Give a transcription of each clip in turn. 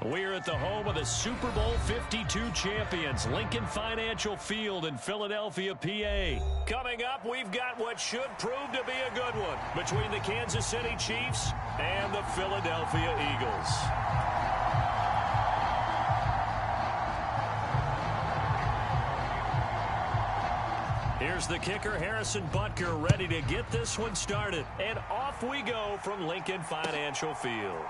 We're at the home of the Super Bowl 52 champions, Lincoln Financial Field in Philadelphia, PA. Coming up, we've got what should prove to be a good one between the Kansas City Chiefs and the Philadelphia Eagles. Here's the kicker, Harrison Butker, ready to get this one started. And off we go from Lincoln Financial Field.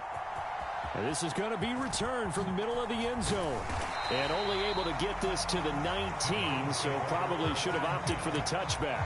And this is going to be returned from the middle of the end zone. And only able to get this to the 19, so probably should have opted for the touchback.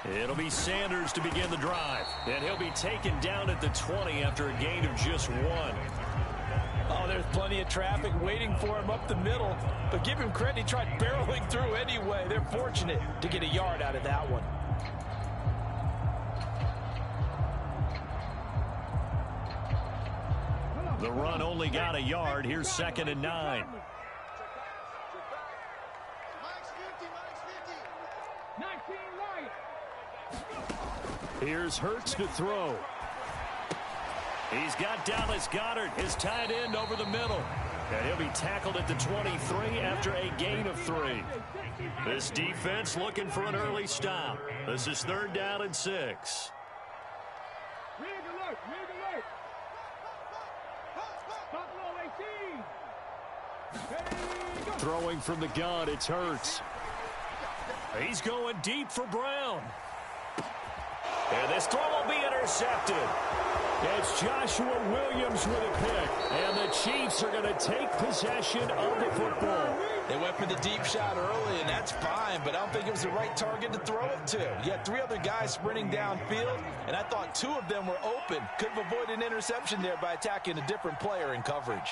It'll be Sanders to begin the drive. And he'll be taken down at the 20 after a gain of just 1. Oh, there's plenty of traffic waiting for him up the middle. But give him credit, he tried barreling through anyway. They're fortunate to get a yard out of that one. The run only got a yard. Here's 2nd and 9. Here's Hurts to throw. He's got Dallas Goedert, his tight end, over the middle. And he'll be tackled at the 23 after a gain of 3. This defense looking for an early stop. This is 3rd down and 6. Throwing from the gun, it's Hurts. He's going deep for Brown. And this throw will be intercepted. It's Joshua Williams with a pick. And the Chiefs are going to take possession of the football. They went for the deep shot early, and that's fine, but I don't think it was the right target to throw it to. You had 3 other guys sprinting downfield, and I thought 2 of them were open. Could have avoided an interception there by attacking a different player in coverage.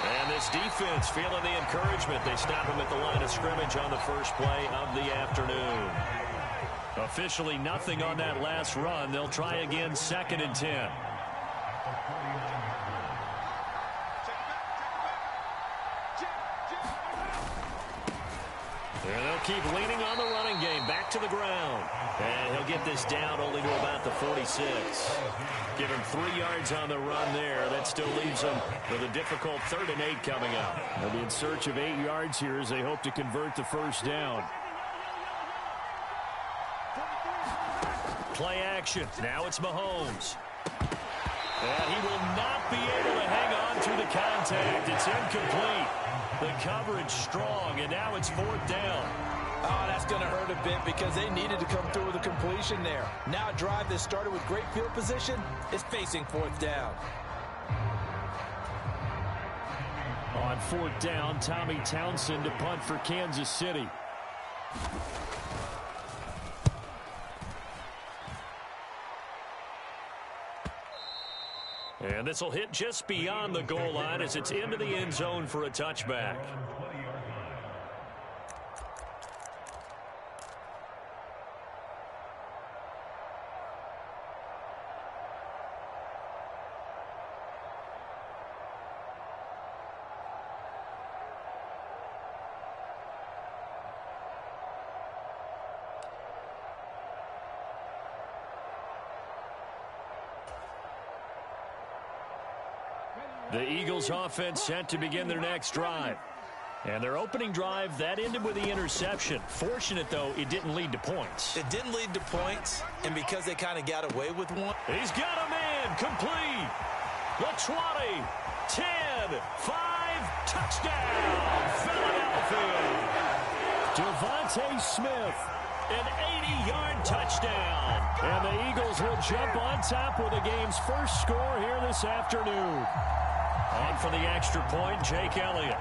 And this defense feeling the encouragement. They stop him at the line of scrimmage on the first play of the afternoon. Officially nothing on that last run. They'll try again, 2nd and 10. And they'll keep leaning on the running game. Back to the ground. And he'll get this down only to about the 46. Give him 3 yards on the run there. That still leaves him with a difficult 3rd and 8 coming up. They'll be in search of 8 yards here as they hope to convert the first down. Play action. Now it's Mahomes. And he will not be able to hang on to the contact. It's incomplete. The coverage strong, and now it's 4th down. Oh, that's going to hurt a bit because they needed to come through with a completion there. Now a drive that started with great field position is facing 4th down. On 4th down, Tommy Townsend to punt for Kansas City. And this will hit just beyond the goal line as it's into the end zone for a touchback. The Eagles offense set to begin their next drive. And their opening drive, that ended with the interception. Fortunate, though, it didn't lead to points. It didn't lead to points, and because they kind of got away with one. He's got a man, complete. The 20, 10, 5, touchdown, Philadelphia. Devontae Smith. An 80-yard touchdown. And the Eagles will jump on top with the game's first score here this afternoon. On for the extra point, Jake Elliott.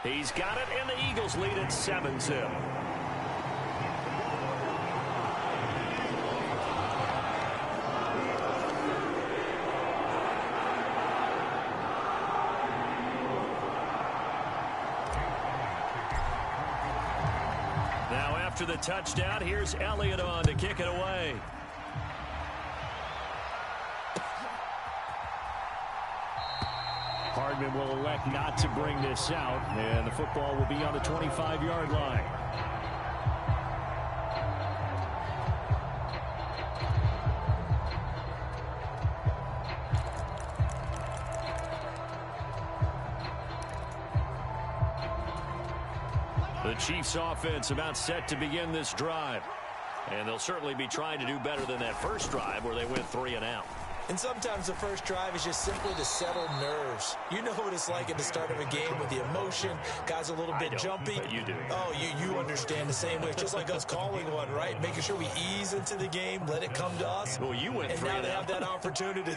He's got it, and the Eagles lead at 7-0. after the touchdown. Here's Elliott on to kick it away. Hardman will elect not to bring this out, and the football will be on the 25-yard line. The Chiefs offense about set to begin this drive. And they'll certainly be trying to do better than that first drive where they went 3 and out. And sometimes the first drive is just simply to settle nerves. You know what it's like at the start of a game with the emotion. Guys a little bit jumpy. But you do. Oh, you understand the same way. It's just like us calling one, right? Making sure we ease into the game, let it come to us. Well, you went 3 and and now they out. have that opportunity.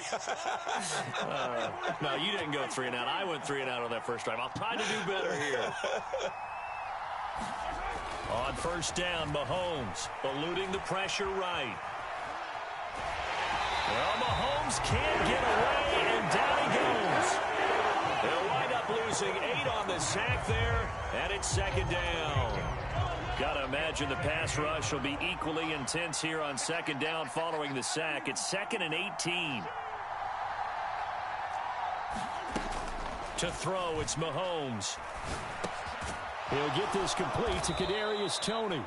No, you didn't go 3 and out. I went 3 and out on that first drive. I'll try to do better here. On first down, Mahomes eluding the pressure right. Well, Mahomes can't get away, and down he goes. They'll wind up losing 8 on the sack there, and it's second down. Got to imagine the pass rush will be equally intense here on second down following the sack. It's 2nd and 18. To throw, it's Mahomes. He'll get this complete to Kadarius Toney.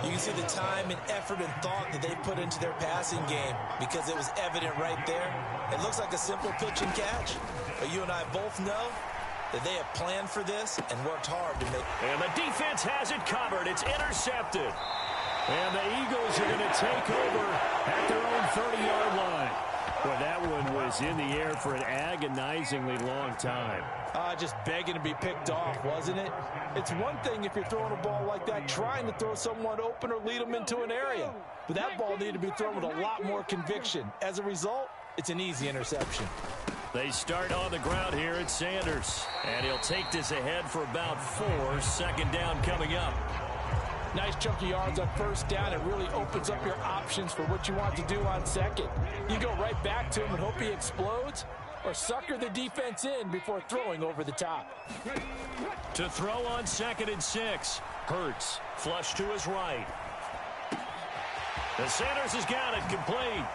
You can see the time and effort and thought that they put into their passing game because it was evident right there. It looks like a simple pitch and catch, but you and I both know that they have planned for this and worked hard to make. And the defense has it covered. It's intercepted. And the Eagles are going to take over at their own 30-yard line. Well, that one was in the air for an agonizingly long time. Just begging to be picked off, wasn't it? It's one thing if you're throwing a ball like that, trying to throw someone open or lead them into an area. But that ball needed to be thrown with a lot more conviction. As a result, it's an easy interception. They start on the ground here at Sanders. And he'll take this ahead for about 4. Second down coming up. Nice chunky yards on first down. It really opens up your options for what you want to do on second. You go right back to him and hope he explodes, or sucker the defense in before throwing over the top. To throw on 2nd and 6. Hurts, flush to his right. The Sanders has got it complete.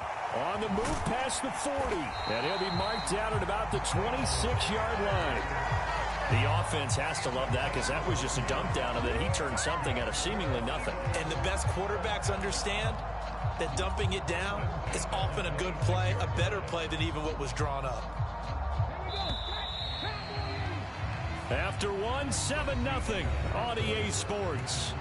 On the move past the 40. And he'll be marked down at about the 26-yard line. The offense has to love that because that was just a dump down, and then he turned something out of seemingly nothing. And the best quarterbacks understand that dumping it down is often a good play, a better play than even what was drawn up. After 7-0 on EA Sports.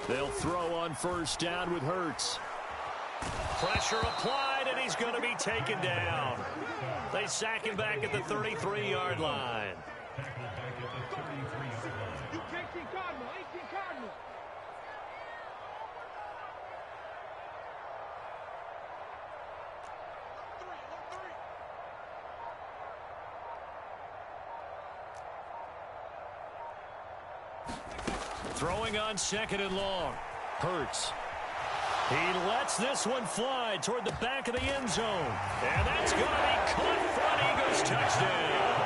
They'll throw on first down with Hurts. Pressure applied, and he's going to be taken down. They sack him back at the 33-yard line. Throwing on 2nd and long. Hurts. He lets this one fly toward the back of the end zone. And that's going to be caught for an Eagles touchdown.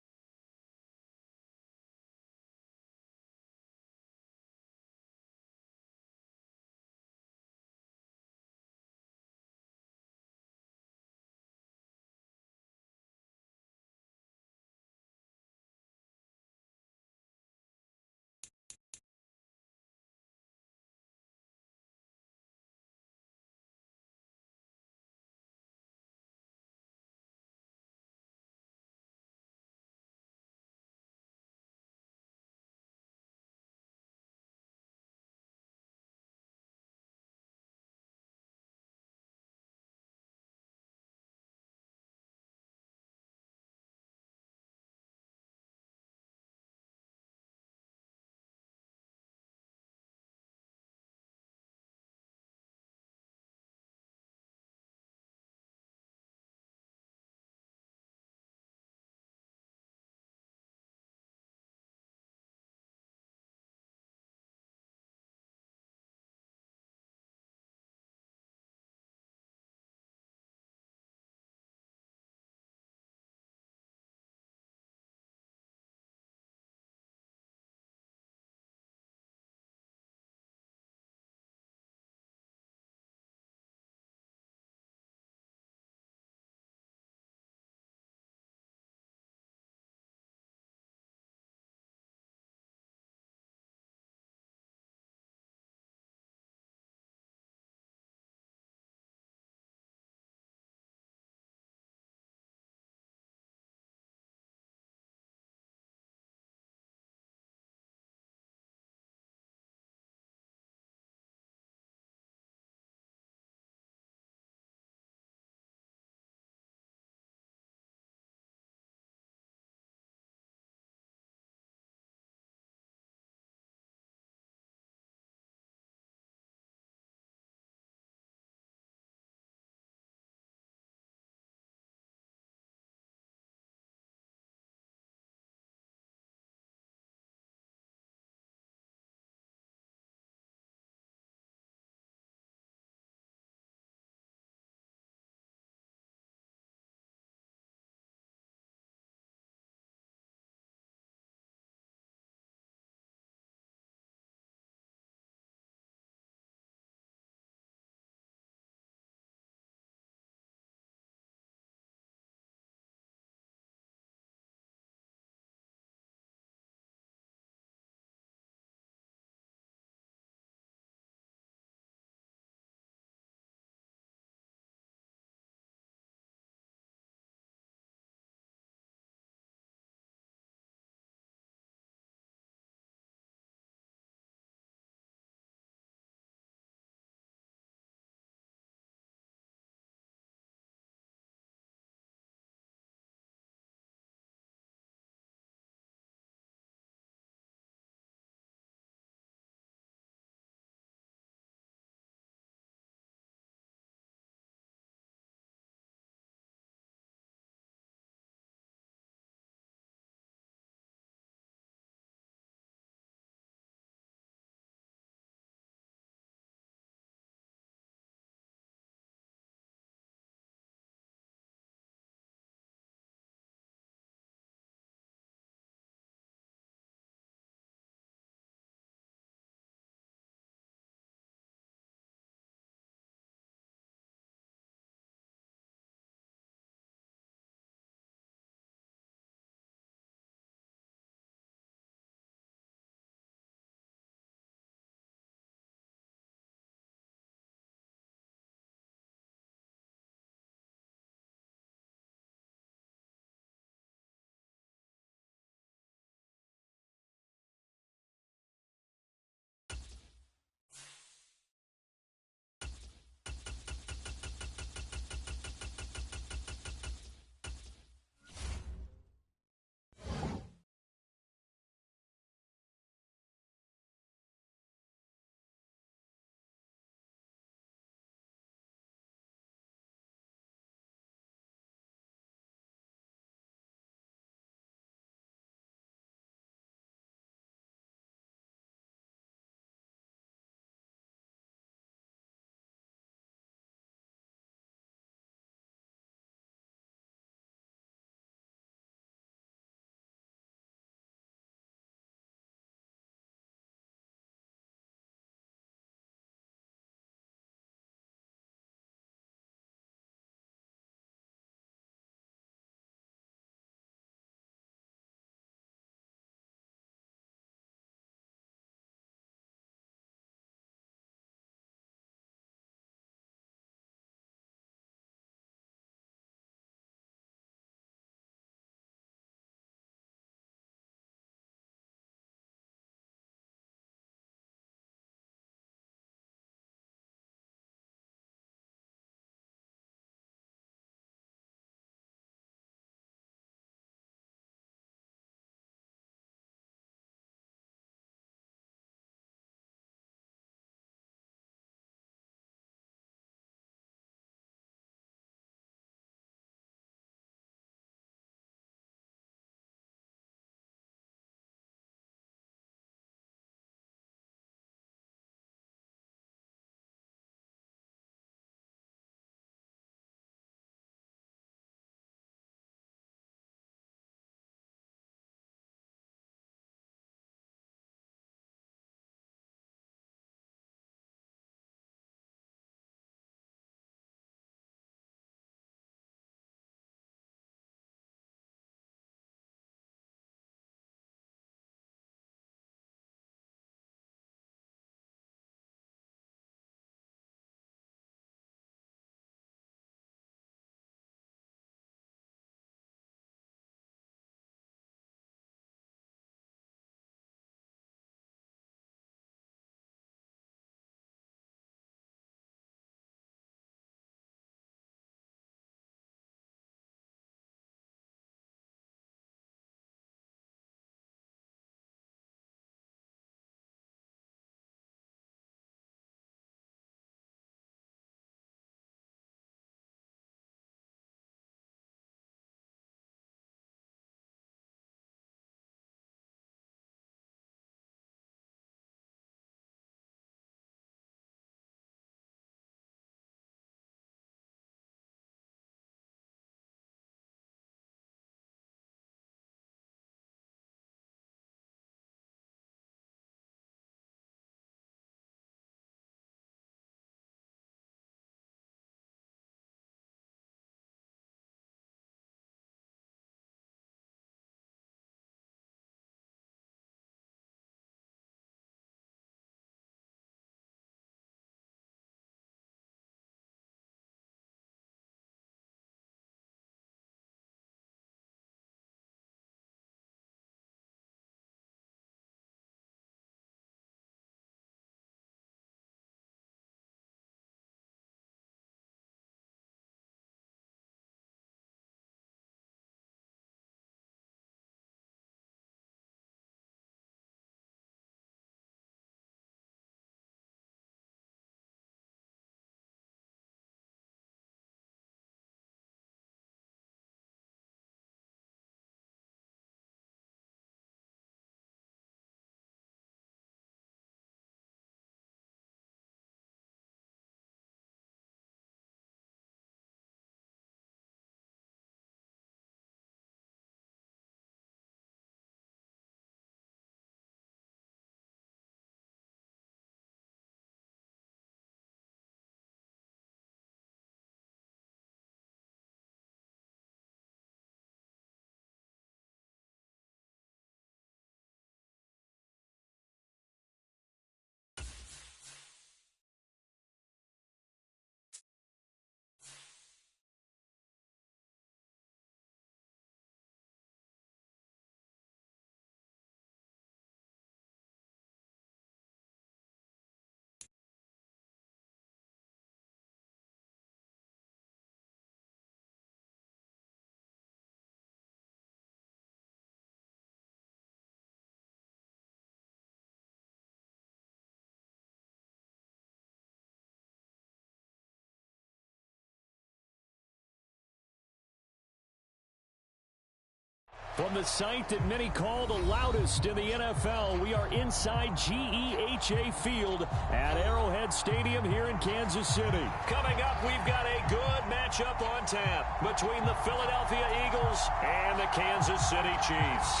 From the site that many call the loudest in the NFL, we are inside GEHA Field at Arrowhead Stadium here in Kansas City. Coming up, we've got a good matchup on tap between the Philadelphia Eagles and the Kansas City Chiefs.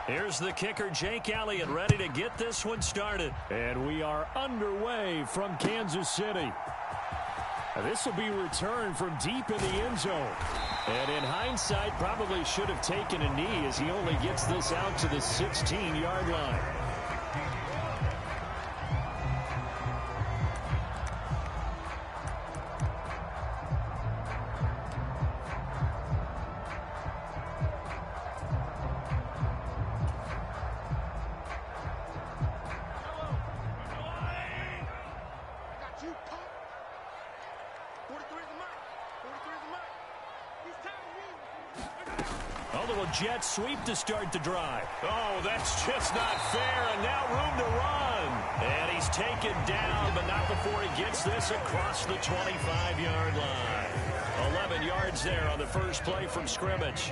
Here's the kicker, Jake Elliott, ready to get this one started. And we are underway from Kansas City. This will be returned from deep in the end zone. And in hindsight, probably should have taken a knee as he only gets this out to the 16-yard line. Jet sweep to start the drive. Oh, that's just not fair, and now room to run. And he's taken down, but not before he gets this across the 25-yard line. 11 yards there on the first play from scrimmage.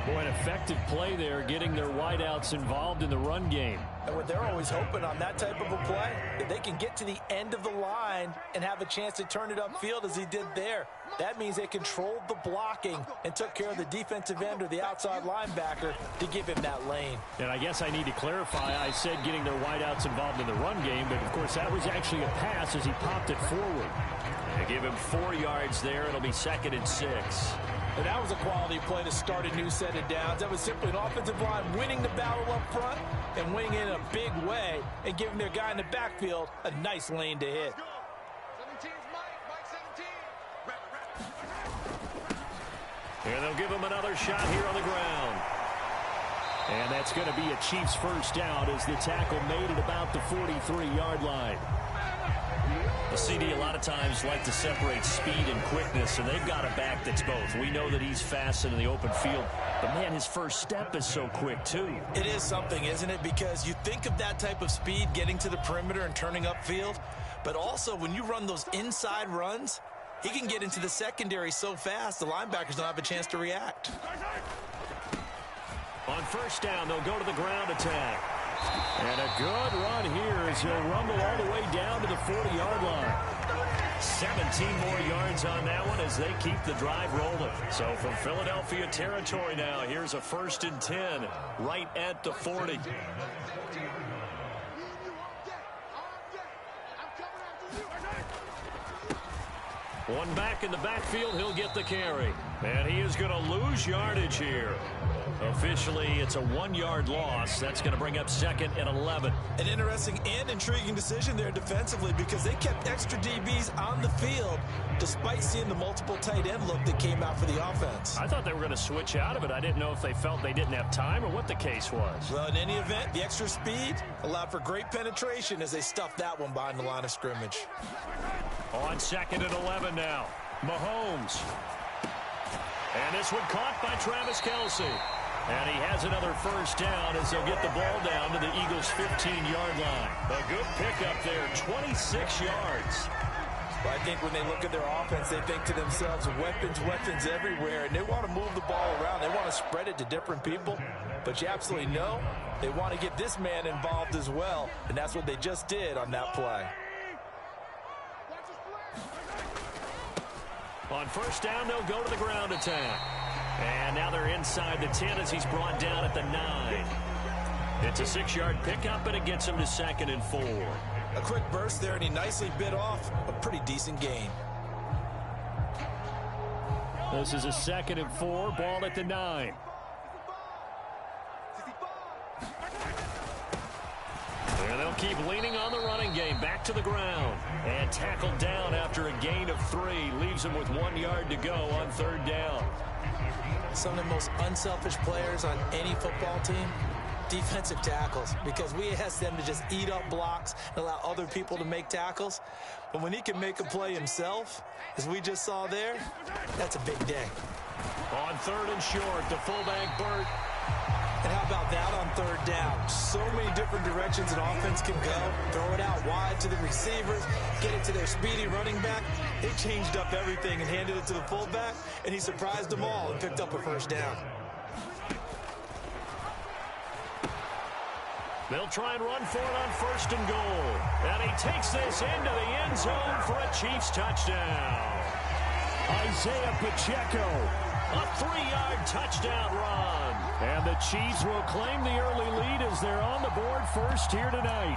Boy, an effective play there, getting their wideouts involved in the run game. And what they're always hoping on that type of a play, if they can get to the end of the line and have a chance to turn it upfield as he did there, that means they controlled the blocking and took care of the defensive end or the outside linebacker to give him that lane. And I guess I need to clarify, I said getting their wideouts involved in the run game, but of course that was actually a pass as he popped it forward. They give him 4 yards there. It'll be 2nd and 6. And that was a quality play to start a new set of downs. That was simply an offensive line winning the battle up front and winning it in a big way and giving their guy in the backfield a nice lane to hit. Here they'll give him another shot here on the ground. And that's going to be a Chiefs first down as the tackle made at about the 43-yard line. The CD a lot of times like to separate speed and quickness, and they've got a back that's both. We know that he's fast in the open field, but, man, his first step is so quick, too. It is something, isn't it? Because you think of that type of speed getting to the perimeter and turning upfield, but also when you run those inside runs, he can get into the secondary so fast the linebackers don't have a chance to react. On first down, they'll go to the ground attack. And a good run here as he'll rumble all the way down to the 40-yard line. 17 more yards on that one as they keep the drive rolling. So from Philadelphia territory now, here's a 1st and 10 right at the 40. One back in the backfield, he'll get the carry. And he is going to lose yardage here. Officially, it's a 1-yard loss. That's going to bring up 2nd and 11. An interesting and intriguing decision there defensively because they kept extra DBs on the field despite seeing the multiple tight end look that came out for the offense. I thought they were going to switch out of it. I didn't know if they felt they didn't have time or what the case was. Well, in any event, the extra speed allowed for great penetration as they stuffed that one behind the line of scrimmage. On 2nd and 11 now. Mahomes. And this one caught by Travis Kelce. And he has another first down as they'll get the ball down to the Eagles' 15-yard line. A good pickup there, 26 yards. Well, I think when they look at their offense, they think to themselves, weapons, weapons everywhere, and they want to move the ball around. They want to spread it to different people, but you absolutely know they want to get this man involved as well, and that's what they just did on that play. On first down, they'll go to the ground attack. And now they're inside the 10 as he's brought down at the 9. It's a 6-yard pickup, and it gets him to 2nd and 4. A quick burst there, and he nicely bit off a pretty decent gain. This is a 2nd and 4, ball at the 9. There they'll keep leaning on the running game. Back to the ground. And tackled down after a gain of 3. Leaves him with 1 yard to go on 3rd down. Some of the most unselfish players on any football team, defensive tackles, because we ask them to just eat up blocks and allow other people to make tackles. But when he can make a play himself, as we just saw there, that's a big day. On 3rd and short, the fullback Burt. And how about that on 3rd down? So many different directions an offense can go. Throw it out wide to the receivers, get it to their speedy running back. They changed up everything and handed it to the fullback, and he surprised them all and picked up a first down. They'll try and run for it on 1st and goal. And he takes this into the end zone for a Chiefs touchdown. Isaiah Pacheco, a 3-yard touchdown run. And the Chiefs will claim the early lead as they're on the board first here tonight.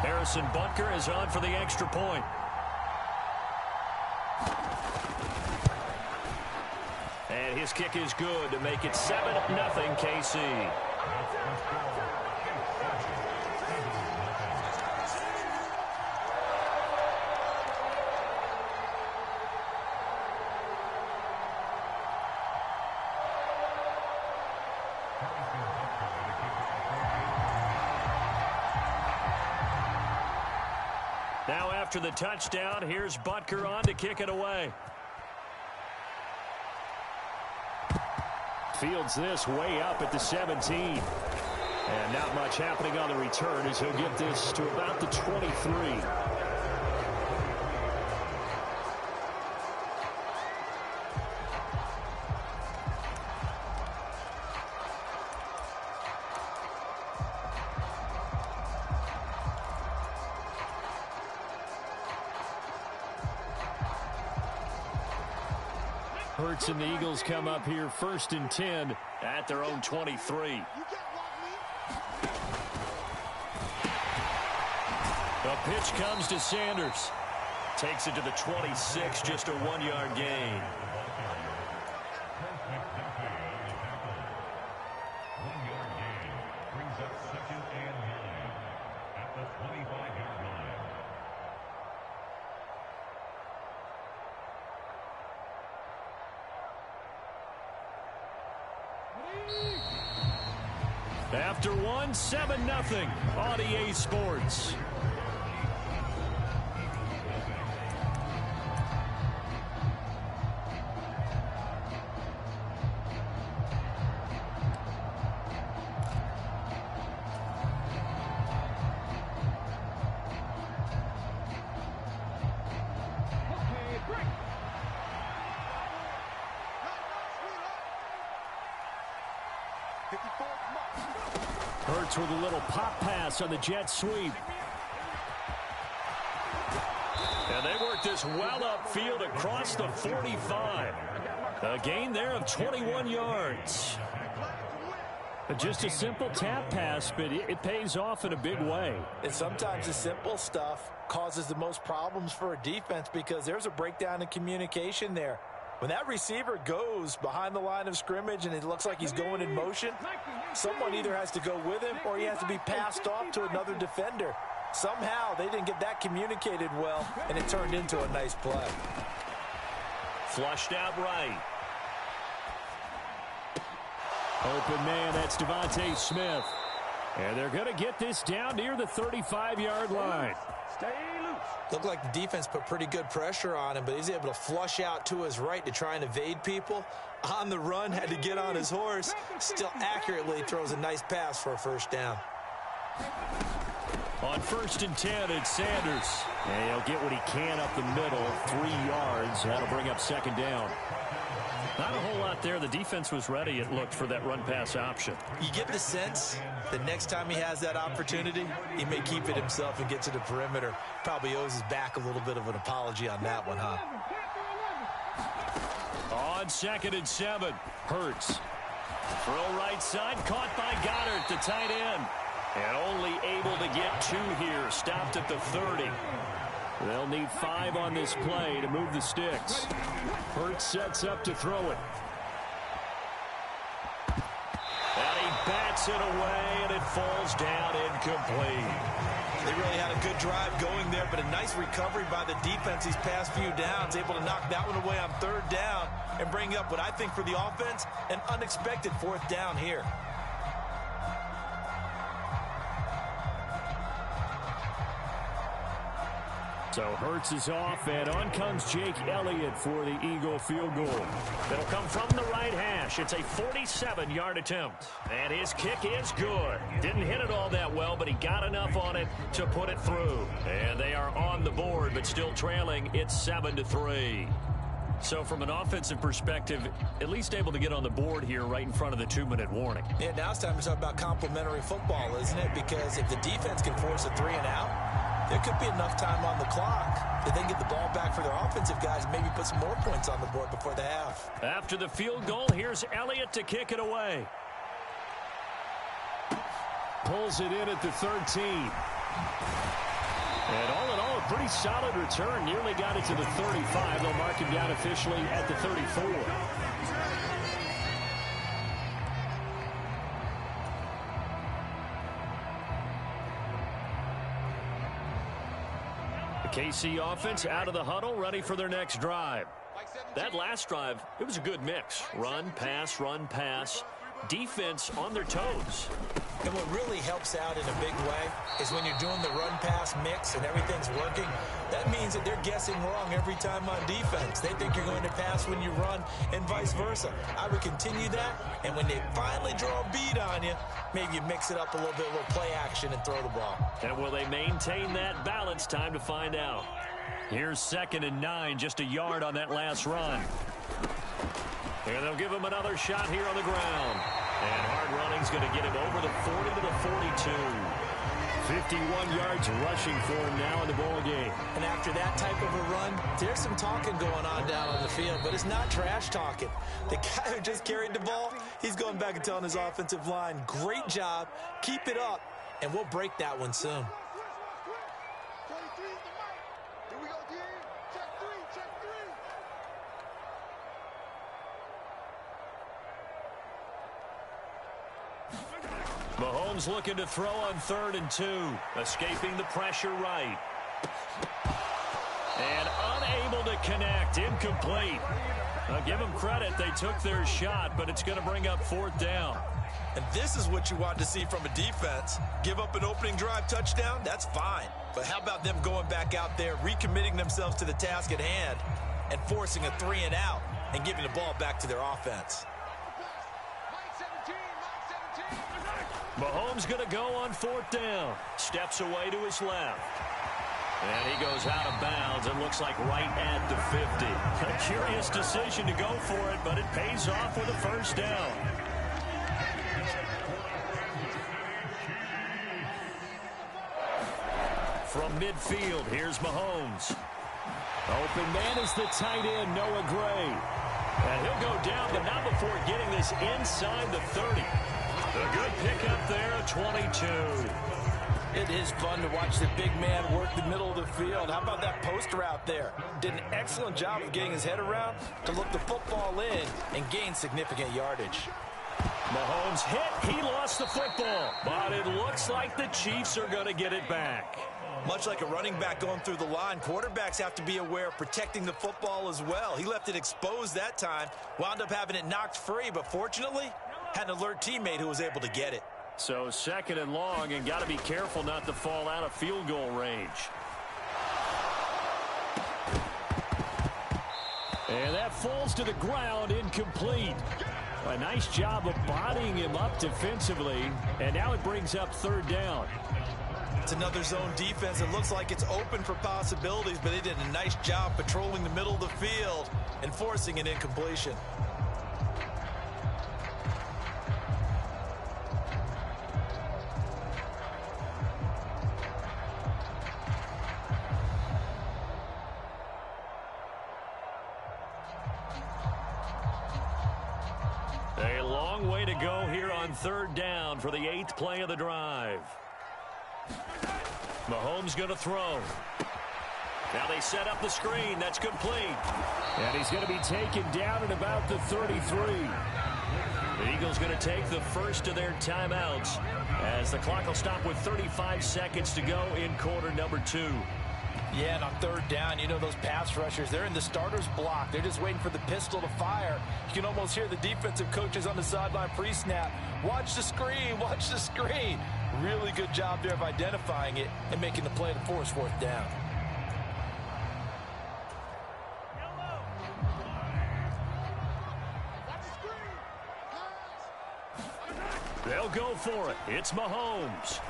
Harrison Butker is on for the extra point. And his kick is good to make it 7-0 KC. Now after the touchdown, here's Butker on to kick it away. Fields this way up at the 17. And not much happening on the return as he'll get this to about the 23. Hurts and the Eagles come up here 1st and 10 at their own 23. The pitch comes to Sanders. Takes it to the 26, just a 1-yard gain. Brings up 2nd and 9 at the 25-yard line. After one, 7-0 on EA Sports. Hurts with a little pop pass on the jet sweep. And they work this well upfield across the 45. A gain there of 21 yards. Just a simple tap pass, but it pays off in a big way. And sometimes the simple stuff causes the most problems for a defense because there's a breakdown in communication there. When that receiver goes behind the line of scrimmage and it looks like he's going in motion, someone either has to go with him or he has to be passed off to another defender. Somehow they didn't get that communicated well, and it turned into a nice play. Flushed out right. Open man, that's Devontae Smith. And they're going to get this down near the 35-yard line. Stay loose. Looked like the defense put pretty good pressure on him, but he's able to flush out to his right to try and evade people. On the run, had to get on his horse. Still accurately throws a nice pass for a first down. On 1st and 10, it's Sanders. And he'll get what he can up the middle, 3 yards. That'll bring up 2nd down. Not a whole lot there. The defense was ready, it looked, for that run-pass option. You get the sense that next time he has that opportunity, he may keep it himself and get to the perimeter. Probably owes his back a little bit of an apology on that one, huh? On 2nd and 7, Hurts. Throw right side, caught by Goddard, the tight end. And only able to get 2 here, stopped at the 30. They'll need 5 on this play to move the sticks. Hurts sets up to throw it. And he bats it away, and it falls down incomplete. They really had a good drive going there, but a nice recovery by the defense these past few downs, able to knock that one away on 3rd down and bring up what I think for the offense, an unexpected 4th down here. So Hurts is off, and on comes Jake Elliott for the Eagle field goal. It'll come from the right hash. It's a 47-yard attempt. And his kick is good. Didn't hit it all that well, but he got enough on it to put it through. And they are on the board, but still trailing. It's 7-3. So from an offensive perspective, at least able to get on the board here right in front of the 2-minute warning. Yeah, now it's time to talk about complementary football, isn't it? Because if the defense can force a 3-and-out, there could be enough time on the clock if they can get the ball back for their offensive guys and maybe put some more points on the board before the half. After the field goal, here's Elliott to kick it away. Pulls it in at the 13. And all in all, a pretty solid return. Nearly got it to the 35. They'll mark him down officially at the 34. The KC offense out of the huddle, ready for their next drive. That last drive, it was a good mix. Run, pass, defense on their toes. And what really helps out in a big way is when you're doing the run-pass mix and everything's working, that means that they're guessing wrong every time on defense. They think you're going to pass when you run and vice versa. I would continue that, and when they finally draw a bead on you, maybe you mix it up a little bit, a little play action, and throw the ball. And will they maintain that balance? Time to find out. Here's 2nd and 9, just a yard on that last run. And they'll give him another shot here on the ground. And hard running's going to get him over the 40 to the 42. 51 yards rushing for him now in the ball game. And after that type of a run, there's some talking going on down on the field, but it's not trash talking. The guy who just carried the ball, he's going back and telling his offensive line, great job, keep it up, and we'll break that one soon. Mahomes looking to throw on 3rd and 2. Escaping the pressure right. And unable to connect. Incomplete. Now give them credit. They took their shot, but it's going to bring up 4th down. And this is what you want to see from a defense. Give up an opening drive touchdown, that's fine. But how about them going back out there, recommitting themselves to the task at hand, and forcing a 3-and-out and giving the ball back to their offense. Mahomes going to go on 4th down. Steps away to his left. And he goes out of bounds and looks like right at the 50. A curious decision to go for it, but it pays off with a 1st down. From midfield, here's Mahomes. Open man is the tight end, Noah Gray. And he'll go down, but not before getting this inside the 30. A good pickup there, 22. It is fun to watch the big man work the middle of the field. How about that post route there? Did an excellent job of getting his head around to look the football in and gain significant yardage. Mahomes hit. He lost the football. But it looks like the Chiefs are going to get it back. Much like a running back going through the line, quarterbacks have to be aware of protecting the football as well. He left it exposed that time, wound up having it knocked free, but fortunately, had an alert teammate who was able to get it. So 2nd and long, and got to be careful not to fall out of field goal range. And that falls to the ground, incomplete. A nice job of bodying him up defensively, and now it brings up 3rd down. It's another zone defense. It looks like it's open for possibilities, but they did a nice job patrolling the middle of the field and forcing an incompletion. A long way to go here on 3rd down for the 8th play of the drive. Mahomes going to throw. Now they set up the screen. That's complete. And he's going to be taken down at about the 33. The Eagles going to take the first of their timeouts as the clock will stop with 35 seconds to go in quarter number 2. Yeah, and on 3rd down, you know those pass rushers, they're in the starter's block. They're just waiting for the pistol to fire. You can almost hear the defensive coaches on the sideline pre-snap. Watch the screen, watch the screen. Really good job there of identifying it and making the play to force 4th down. They'll go for it. It's Mahomes.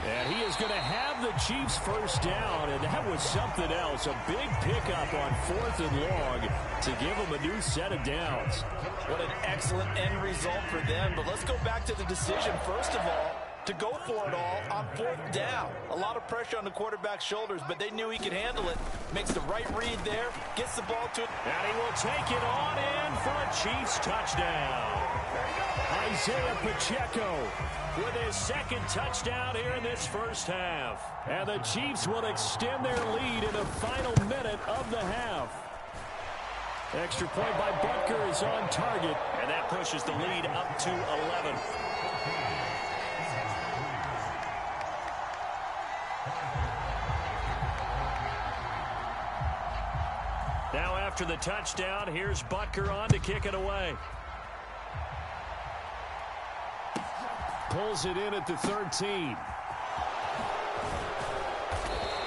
And he is going to have the Chiefs first down, and that was something else. A big pickup on 4th and long to give them a new set of downs. What an excellent end result for them. But let's go back to the decision, first of all, to go for it all on 4th down. A lot of pressure on the quarterback's shoulders, but they knew he could handle it. Makes the right read there, gets the ball to it. And he will take it on in for a Chiefs touchdown. Isaiah Pacheco with his second touchdown here in this first half. And the Chiefs will extend their lead in the final minute of the half. Extra point by Butker is on target, and that pushes the lead up to 11. Now after the touchdown, here's Butker on to kick it away. Pulls it in at the 13.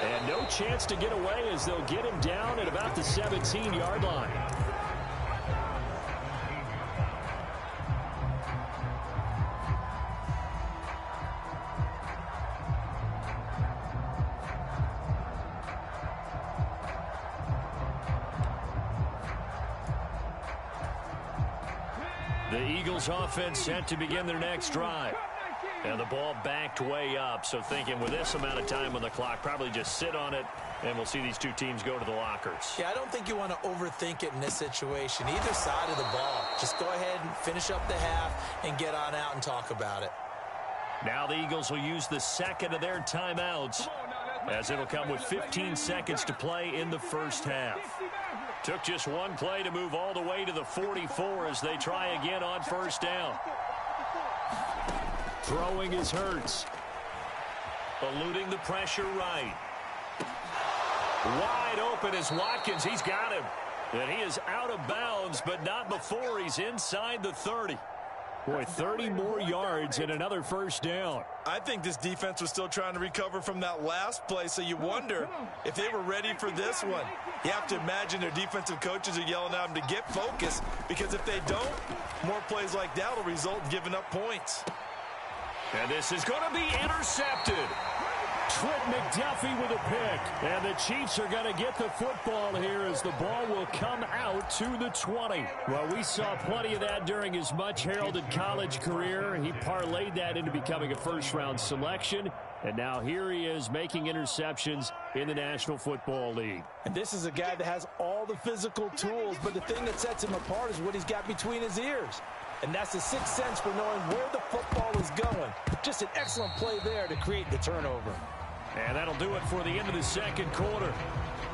And no chance to get away as they'll get him down at about the 17-yard line. The Eagles offense set to begin their next drive. And the ball backed way up, so thinking with this amount of time on the clock, probably just sit on it, and we'll see these two teams go to the lockers. Yeah, I don't think you want to overthink it in this situation. Either side of the ball. Just go ahead and finish up the half and get on out and talk about it. Now the Eagles will use the second of their timeouts, as it'll come with 15 seconds to play in the first half. Took just one play to move all the way to the 44 as they try again on first down. Throwing is Hurts. Eluding the pressure right. Wide open is Watkins. He's got him. And he is out of bounds, but not before he's inside the 30. Boy, 30 more yards and another first down. I think this defense was still trying to recover from that last play, so you wonder if they were ready for this one. You have to imagine their defensive coaches are yelling at them to get focused, because if they don't, more plays like that will result in giving up points. And this is going to be intercepted. Trent McDuffie with a pick. And the Chiefs are going to get the football here as the ball will come out to the 20. Well, we saw plenty of that during his much-heralded college career. He parlayed that into becoming a first-round selection. And now here he is making interceptions in the National Football League. And this is a guy that has all the physical tools, but the thing that sets him apart is what he's got between his ears. And that's the sixth sense for knowing where the football is going. Just an excellent play there to create the turnover. And that'll do it for the end of the second quarter.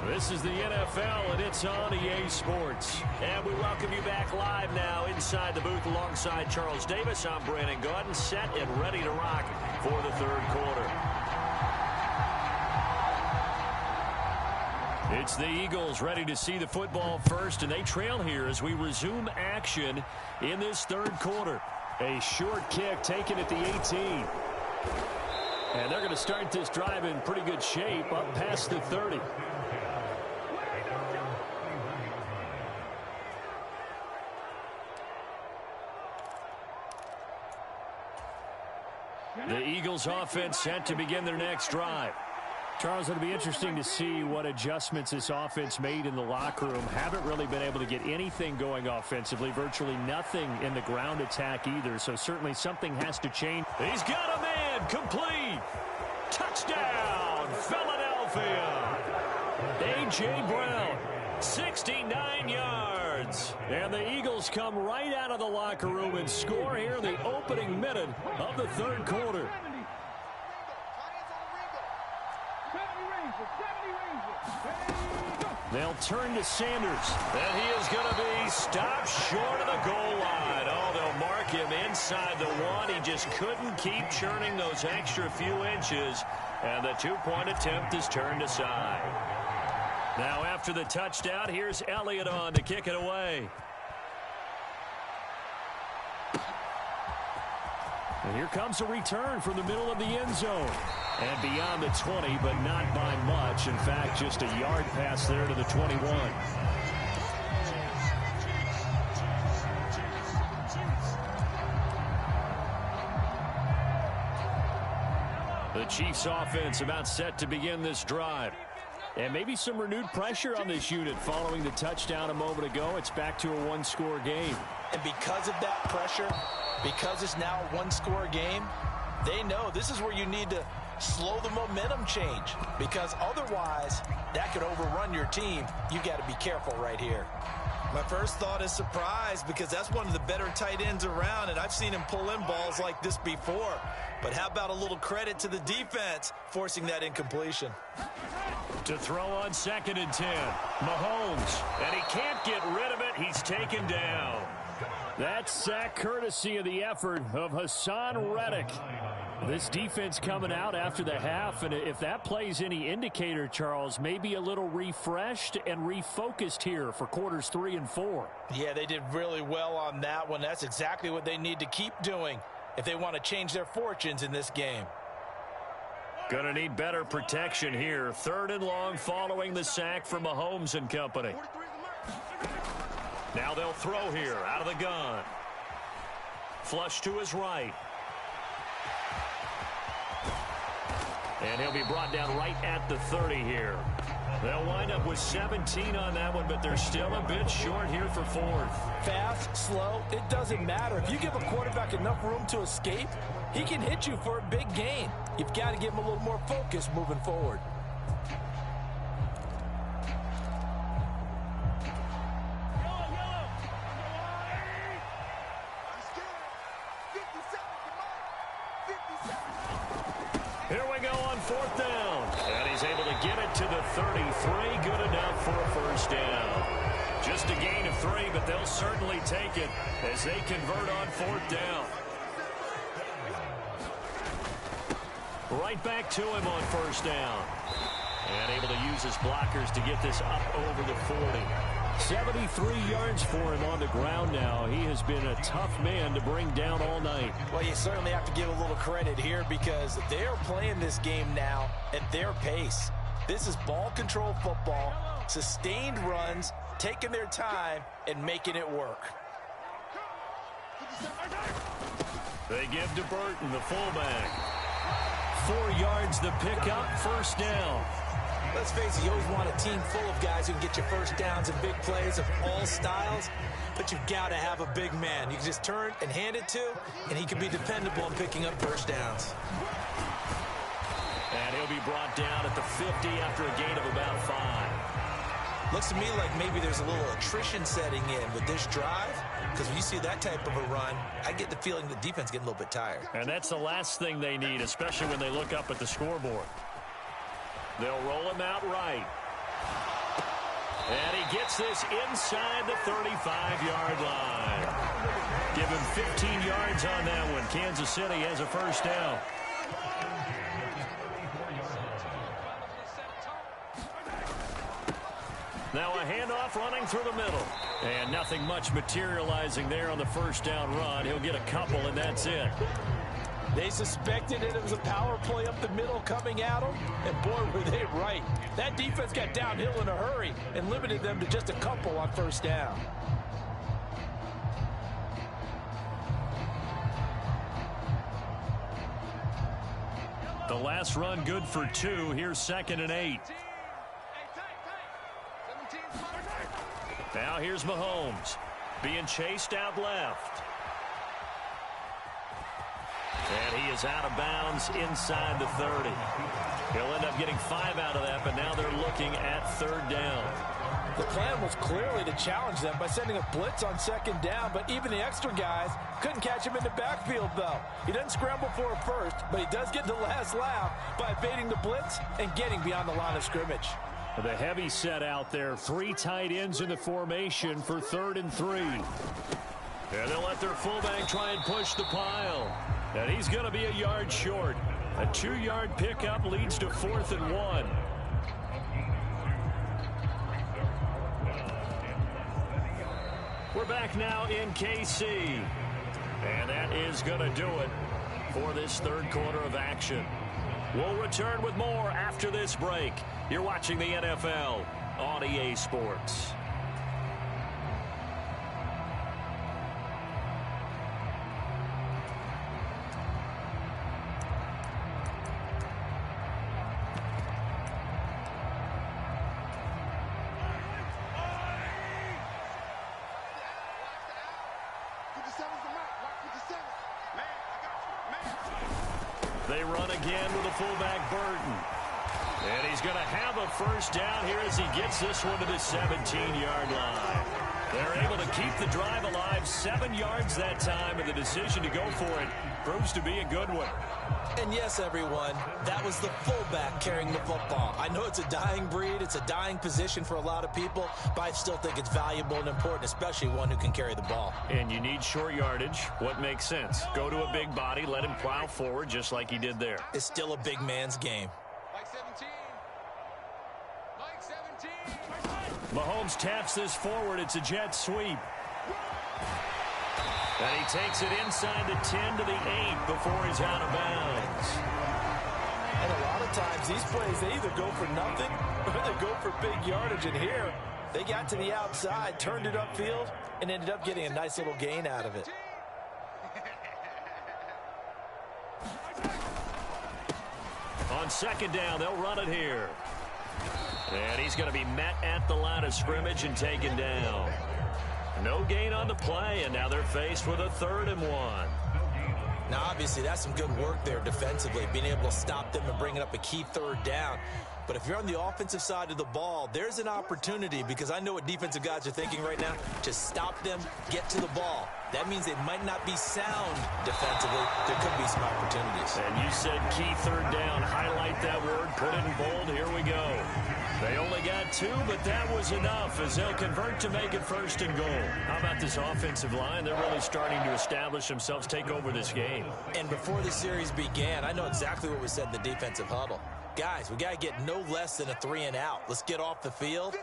This is the NFL, and it's on EA Sports. And we welcome you back live now inside the booth alongside Charles Davis. I'm Brandon Gaudin, set and ready to rock for the third quarter. It's the Eagles ready to see the football first, and they trail here as we resume action in this third quarter. A short kick taken at the 18. And they're going to start this drive in pretty good shape up past the 30. The Eagles offense set to begin their next drive. Charles, it'll be interesting to see what adjustments this offense made in the locker room. Haven't really been able to get anything going offensively, virtually nothing in the ground attack either, so certainly something has to change. He's got a man, complete. Touchdown, Philadelphia. A.J. Brown, 69 yards. And the Eagles come right out of the locker room and score here in the opening minute of the third quarter. They'll turn to Sanders. And he is going to be stopped short of the goal line. Oh, they'll mark him inside the one. He just couldn't keep churning those extra few inches. And the two-point attempt is turned aside. Now after the touchdown, here's Elliott on to kick it away. And here comes a return from the middle of the end zone. And beyond the 20, but not by much. In fact, just a yard pass there to the 21. The Chiefs offense about set to begin this drive. And maybe some renewed pressure on this unit following the touchdown a moment ago. It's back to a one-score game. And because of that pressure, because it's now a one-score game, they know this is where you need to slow the momentum change, because otherwise that could overrun your team. You got to be careful right here. My first thought is surprise, because that's one of the better tight ends around, and I've seen him pull in balls like this before. But how about a little credit to the defense forcing that incompletion? To throw on 2nd and 10. Mahomes, and he can't get rid of it. He's taken down. That sack courtesy of the effort of Hassan Reddick. This defense coming out after the half, and if that plays any indicator, Charles, maybe a little refreshed and refocused here for quarters 3 and 4. Yeah, they did really well on that one. That's exactly what they need to keep doing if they want to change their fortunes in this game. Gonna need better protection here. 3rd and long following the sack from Mahomes and company. Now they'll throw here out of the gun. Flush to his right. And he'll be brought down right at the 30 here. They'll wind up with 17 on that one, but they're still a bit short here for 4th. Fast, slow, it doesn't matter. If you give a quarterback enough room to escape, he can hit you for a big gain. You've got to give him a little more focus moving forward. Here we go on 4th down. And he's able to get it to the 33. Good enough for a first down. Just a gain of 3, but they'll certainly take it as they convert on 4th down. Right back to him on 1st down. And able to use his blockers to get this up over the 40. 73 yards for him on the ground now. He has been a tough man to bring down all night. Well, you certainly have to give a little credit here, because they're playing this game now at their pace. This is ball control football, sustained runs, taking their time and making it work. They give to Burton, the fullback. 4 yards the pickup, 1st down. Let's face it, you always want a team full of guys who can get you first downs and big plays of all styles, but you've got to have a big man you can just turn and hand it to, and he can be dependable in picking up first downs. And he'll be brought down at the 50 after a gain of about 5. Looks to me like maybe there's a little attrition setting in with this drive, because when you see that type of a run, I get the feeling the defense getting a little bit tired. And that's the last thing they need, especially when they look up at the scoreboard. They'll roll him out right. And he gets this inside the 35-yard line. Give him 15 yards on that one. Kansas City has a first down. Now a handoff running through the middle. And nothing much materializing there on the first down run. He'll get a couple, and that's it. They suspected it was a power play up the middle coming at them, and boy, were they right. That defense got downhill in a hurry and limited them to just a couple on first down. The last run good for 2. Here's 2nd and 8. Now here's Mahomes being chased out left. And he is out of bounds inside the 30. He'll end up getting 5 out of that, but now they're looking at 3rd down. The plan was clearly to challenge them by sending a blitz on 2nd down, but even the extra guys couldn't catch him in the backfield, though. He doesn't scramble for it first, but he does get the last laugh by evading the blitz and getting beyond the line of scrimmage. The heavy set out there. 3 tight ends in the formation for 3rd and 3. And they'll let their fullback try and push the pile. And he's going to be a yard short. A 2-yard pickup leads to 4th and 1. We're back now in KC. And that is going to do it for this 3rd quarter of action. We'll return with more after this break. You're watching the NFL on EA Sports. They run again with a fullback, Burton. And he's going to have a first down here as he gets this one to the 17-yard line. They're able to keep the drive alive, 7 yards that time, and the decision to go for it proves to be a good one. And yes, everyone, that was the fullback carrying the football. I know it's a dying breed, it's a dying position for a lot of people, but I still think it's valuable and important, especially one who can carry the ball. And you need short yardage. What makes sense? Go to a big body, let him plow forward just like he did there. It's still a big man's game. Mahomes taps this forward. It's a jet sweep. And he takes it inside the 10 to the 8 before he's out of bounds. And a lot of times these plays, they either go for nothing or they go for big yardage. And here, they got to the outside, turned it upfield, and ended up getting a nice little gain out of it. On second down, they'll run it here. And he's going to be met at the line of scrimmage and taken down. No gain on the play, and now they're faced with a 3rd and 1. Now, obviously, that's some good work there defensively, being able to stop them and bringing up a key 3rd down. But if you're on the offensive side of the ball, there's an opportunity, because I know what defensive guys are thinking right now, to stop them, get to the ball. That means they might not be sound defensively. There could be some opportunities. And you said key 3rd down. Highlight that word, put it in bold. Here we go. They only got 2, but that was enough as they'll convert to make it 1st and goal. How about this offensive line? They're really starting to establish themselves, take over this game. And before the series began, I know exactly what was said in the defensive huddle. Guys, we got to get no less than a 3 and out. Let's get off the field.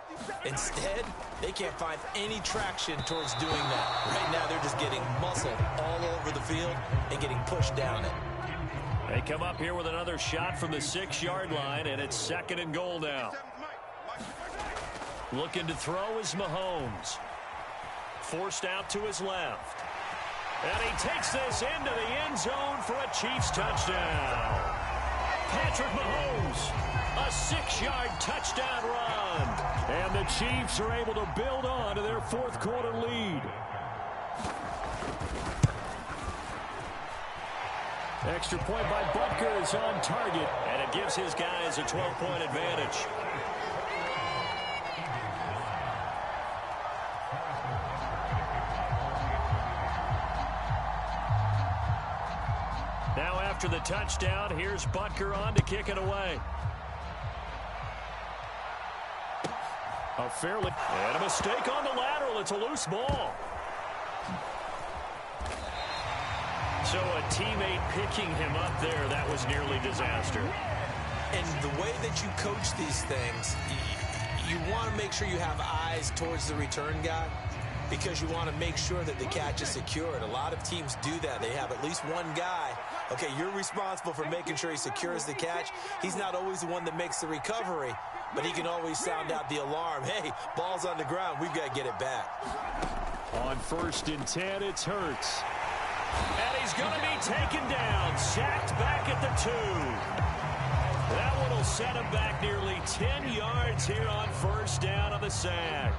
Instead, they can't find any traction towards doing that. Right now, they're just getting muscled all over the field and getting pushed down it. They come up here with another shot from the 6-yard line, and it's 2nd and goal now. Looking to throw is Mahomes. Forced out to his left. And he takes this into the end zone for a Chiefs touchdown. Patrick Mahomes, a 6-yard touchdown run. And the Chiefs are able to build on to their 4th quarter lead. Extra point by Butker is on target, and it gives his guys a 12-point advantage. Now after the touchdown, here's Butker on to kick it away. And a mistake on the lateral. It's a loose ball. So a teammate picking him up there, that was nearly disaster. And the way that you coach these things, you want to make sure you have eyes towards the return guy, because you want to make sure that the catch is secured. A lot of teams do that. They have at least one guy. Okay, you're responsible for making sure he secures the catch. He's not always the one that makes the recovery, but he can always sound out the alarm. Hey, ball's on the ground. We've got to get it back. On 1st and 10, it's Hurts. And he's going to be taken down, sacked back at the 2. That one will set him back nearly 10 yards here on 1st down on the sack.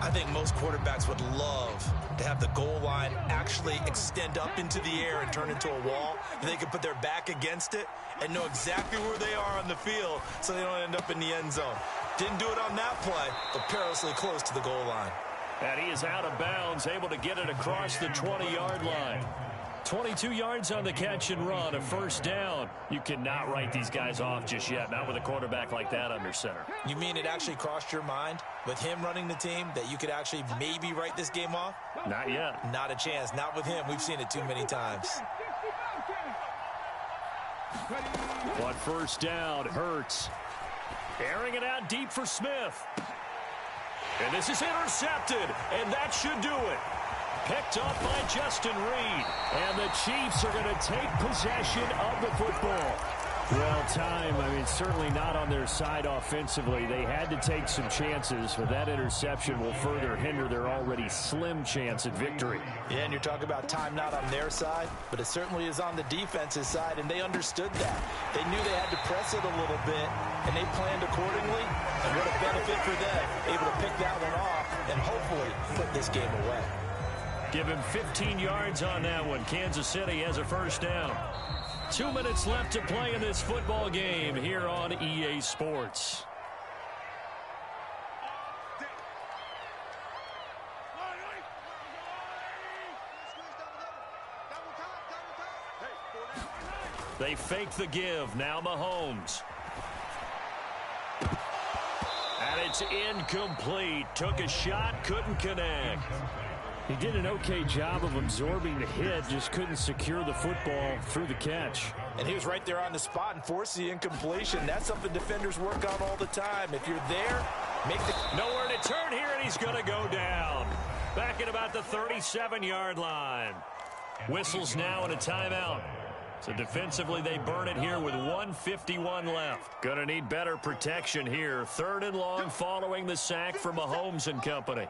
I think most quarterbacks would love to have the goal line actually extend up into the air and turn into a wall. And they can put their back against it and know exactly where they are on the field so they don't end up in the end zone. Didn't do it on that play, but perilously close to the goal line. And he is out of bounds, able to get it across the 20-yard line. 22 yards on the catch and run, a 1st down. You cannot write these guys off just yet, not with a quarterback like that under center. You mean it actually crossed your mind with him running the team that you could actually maybe write this game off? Not yet. Not a chance. Not with him. We've seen it too many times. On 1st down, Hurts. Airing it out deep for Smith. And this is intercepted, and that should do it. Picked up by Justin Reed. And the Chiefs are going to take possession of the football. Well, certainly not on their side offensively. They had to take some chances, but that interception will further hinder their already slim chance at victory. Yeah, and you're talking about time not on their side, but it certainly is on the defense's side, and they understood that. They knew they had to press it a little bit, and they planned accordingly, and what a benefit for them, able to pick that one off and hopefully put this game away. Give him 15 yards on that one. Kansas City has a first down. 2 minutes left to play in this football game here on EA Sports. They fake the give. Now Mahomes. And it's incomplete. Took a shot, couldn't connect. He did an okay job of absorbing the hit, just couldn't secure the football through the catch. And he was right there on the spot and forced the incompletion. That's something defenders work on all the time. If you're there, make the... Nowhere to turn here, and he's going to go down. Back at about the 37-yard line. Whistles now and a timeout. So defensively, they burn it here with 1:51 left. Going to need better protection here. 3rd and long following the sack for Mahomes and company.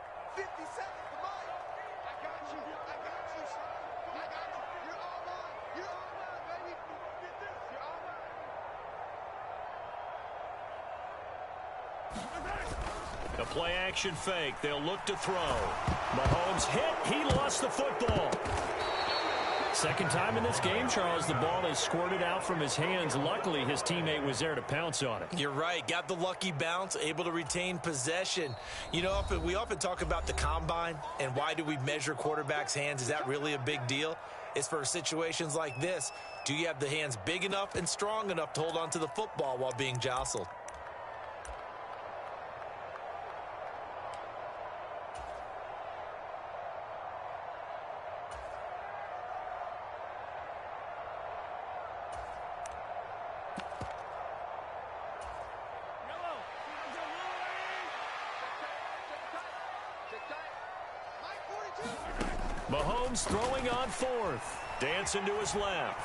A play-action fake. They'll look to throw. Mahomes hit. He lost the football. Second time in this game, Charles, the ball is squirted out from his hands. Luckily, his teammate was there to pounce on it. You're right. Got the lucky bounce, able to retain possession. You know, we often talk about the combine and why do we measure quarterbacks' hands. Is that really a big deal? It's for situations like this. Do you have the hands big enough and strong enough to hold on to the football while being jostled? Mahomes throwing on 4th. Dancing to his left.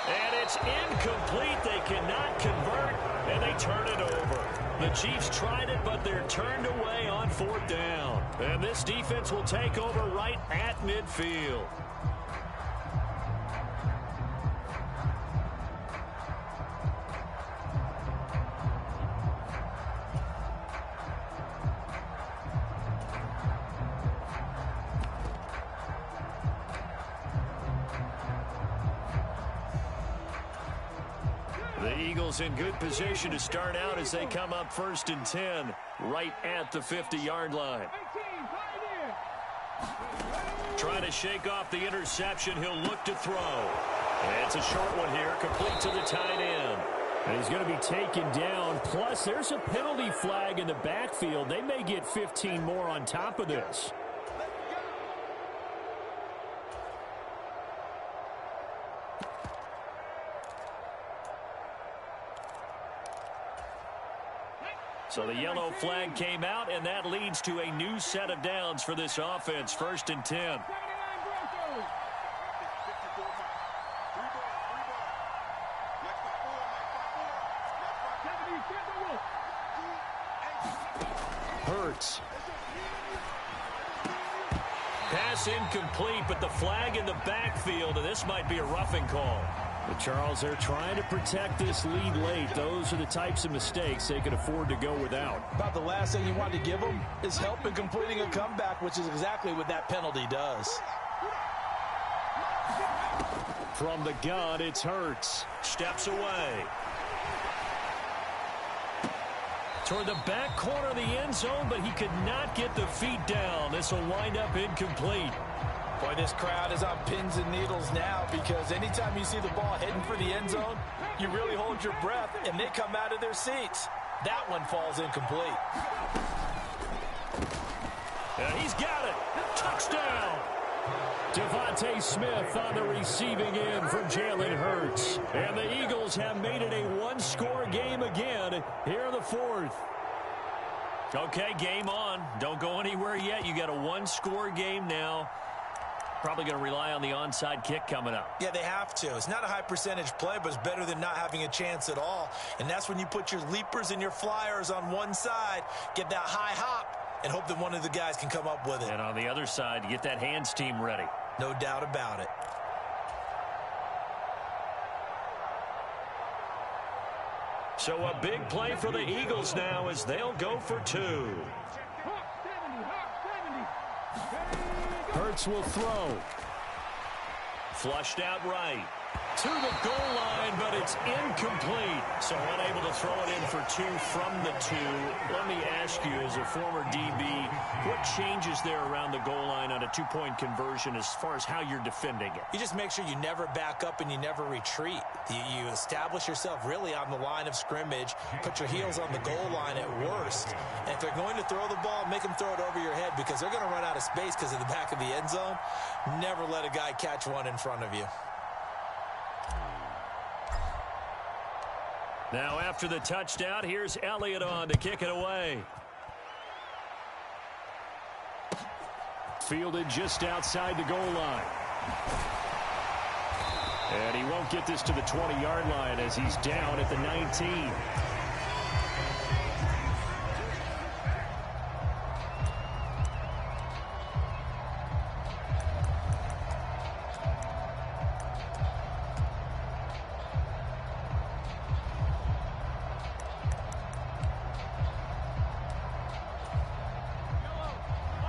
And it's incomplete. They cannot convert, and they turn it over. The Chiefs tried it, but they're turned away on 4th down. And this defense will take over right at midfield. The Eagles in good position to start out as they come up 1st and 10 right at the 50-yard line. Trying to shake off the interception. He'll look to throw. And it's a short one here, complete to the tight end. And he's going to be taken down. Plus, there's a penalty flag in the backfield. They may get 15 more on top of this. So the yellow flag came out, and that leads to a new set of downs for this offense. 1st and 10. Hurts. Pass incomplete, but the flag in the backfield, and this might be a roughing call. But Charles, they're trying to protect this lead late. Those are the types of mistakes they can afford to go without. About the last thing you want to give them is help in completing a comeback, which is exactly what that penalty does. From the gun, it's Hurts. Steps away. Toward the back corner of the end zone, but he could not get the feet down. This will wind up incomplete. Boy, this crowd is on pins and needles now because anytime you see the ball heading for the end zone, you really hold your breath, and they come out of their seats. That one falls incomplete. And he's got it. Touchdown. Devontae Smith on the receiving end from Jalen Hurts. And the Eagles have made it a one-score game again here in the 4th. Okay, game on. Don't go anywhere yet. You got a one-score game now. Probably going to rely on the onside kick coming up. Yeah, they have to. It's not a high percentage play, but it's better than not having a chance at all. And that's when you put your leapers and your flyers on one side, get that high hop, and hope that one of the guys can come up with it. And on the other side, you get that hands team ready. No doubt about it. So a big play for the Eagles now as they'll go for 2. Hurts will throw. Flushed out right. To the goal line, but it's incomplete. So unable to throw it in for 2 from the 2. Let me ask you, as a former DB, what changes there around the goal line on a 2-point conversion as far as how you're defending it? You just make sure you never back up and you never retreat. You establish yourself really on the line of scrimmage, put your heels on the goal line at worst. And if they're going to throw the ball, make them throw it over your head because they're going to run out of space because of the back of the end zone. Never let a guy catch one in front of you. Now after the touchdown, here's Elliott on to kick it away. Fielded just outside the goal line. And he won't get this to the 20-yard line as he's down at the 19.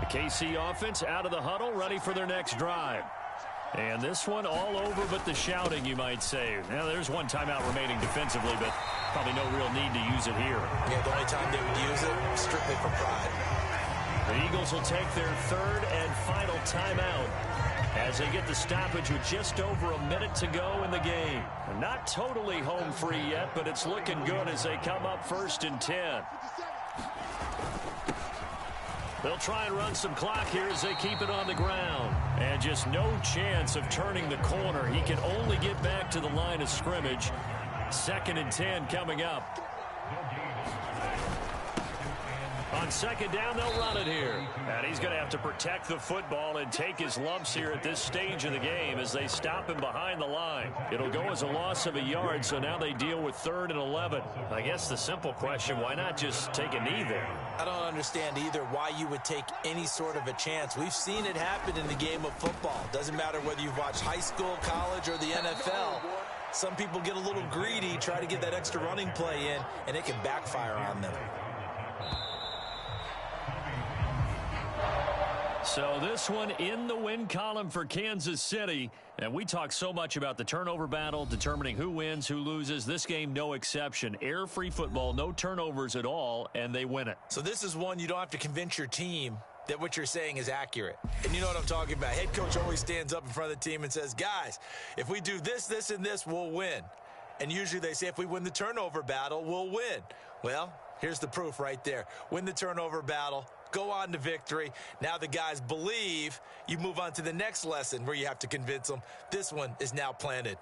KC offense out of the huddle, ready for their next drive. And this one all over but the shouting, you might say. Now, there's one timeout remaining defensively, but probably no real need to use it here. Yeah, the only time they would use it, strictly for pride. The Eagles will take their 3rd and final timeout as they get the stoppage with just over a minute to go in the game. Not totally home free yet, but it's looking good as they come up 1st and 10. They'll try and run some clock here as they keep it on the ground. And just no chance of turning the corner. He can only get back to the line of scrimmage. 2nd and 10 coming up. On 2nd down, they'll run it here. And he's going to have to protect the football and take his lumps here at this stage of the game as they stop him behind the line. It'll go as a loss of a yard, so now they deal with 3rd and 11. I guess the simple question, why not just take a knee there? I don't understand either why you would take any sort of a chance. We've seen it happen in the game of football. Doesn't matter whether you've watched high school, college, or the NFL. Some people get a little greedy, try to get that extra running play in, and it can backfire on them. So this one in the win column for Kansas City. And we talk so much about the turnover battle, determining who wins, who loses. This game, no exception. Air-free football, no turnovers at all, and they win it. So this is one you don't have to convince your team that what you're saying is accurate. And you know what I'm talking about. Head coach always stands up in front of the team and says, guys, if we do this, this, and this, we'll win. And usually they say if we win the turnover battle, we'll win. Well, here's the proof right there. Win the turnover battle. Go on to victory. Now the guys believe. You move on to the next lesson where you have to convince them. This one is now planted.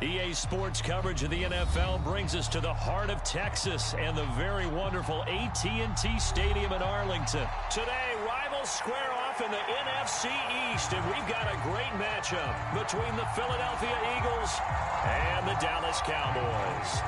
EA Sports coverage of the NFL brings us to the heart of Texas and the very wonderful AT&T Stadium in Arlington. Today, rivals square off in the NFC East, and we've got a great matchup between the Philadelphia Eagles and the Dallas Cowboys.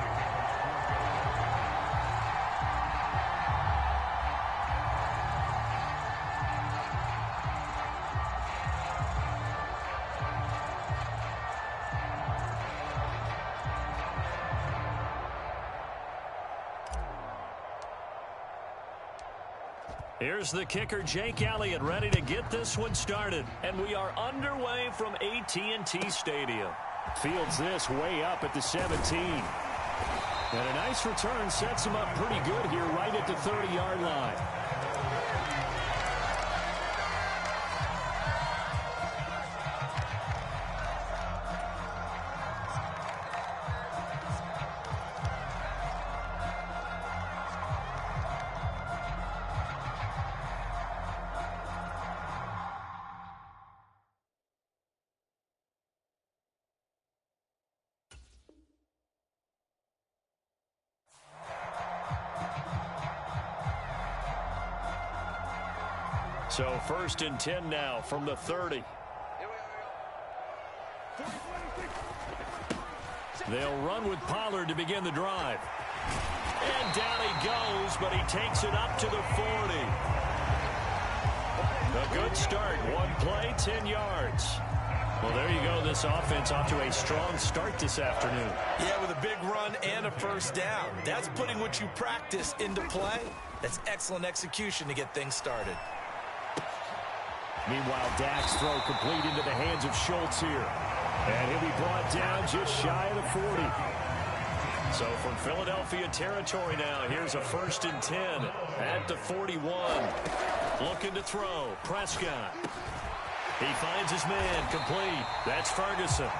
Here's the kicker, Jake Elliott, ready to get this one started. And we are underway from AT&T Stadium. Fields this way up at the 17. And a nice return sets him up pretty good here right at the 30-yard line. So 1st and 10 now from the 30. They'll run with Pollard to begin the drive. And down he goes, but he takes it up to the 40. A good start. One play, 10 yards. Well, there you go. This offense off to a strong start this afternoon. Yeah, with a big run and a first down. That's putting what you practice into play. That's excellent execution to get things started. Meanwhile, Dak's throw complete into the hands of Schultz here. And he'll be brought down just shy of the 40. So from Philadelphia territory now, here's a 1st and 10 at the 41. Looking to throw. Prescott. He finds his man complete. That's Ferguson.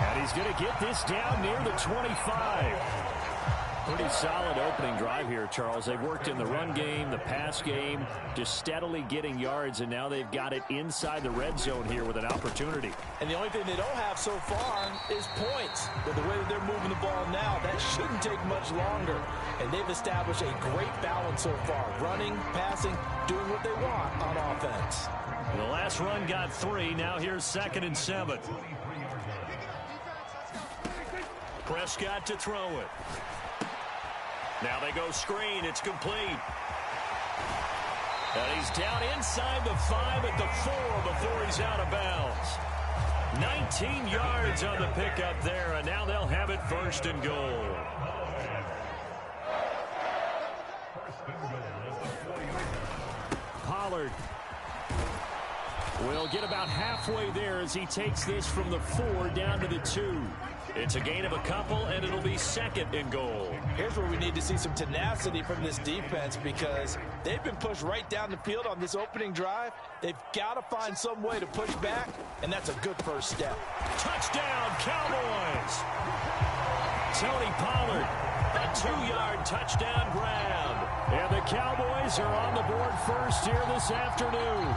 And he's going to get this down near the 25. Pretty solid opening drive here, Charles. They've worked in the run game, the pass game, just steadily getting yards, and now they've got it inside the red zone here with an opportunity. And the only thing they don't have so far is points. With the way that they're moving the ball now, that shouldn't take much longer. And they've established a great balance so far. Running, passing, doing what they want on offense. The last run got 3. Now here's 2nd and 7. Prescott to throw it. Now they go screen. It's complete. And he's down inside the 5 at the 4 before he's out of bounds. 19 yards on the pickup there, and now they'll have it 1st and goal. Pollard will get about halfway there as he takes this from the 4 down to the 2. It's a gain of a couple, and it'll be 2nd and goal. Here's where we need to see some tenacity from this defense because they've been pushed right down the field on this opening drive. They've got to find some way to push back, and that's a good first step. Touchdown, Cowboys! Tony Pollard, a 2-yard touchdown grab. And the Cowboys are on the board first here this afternoon.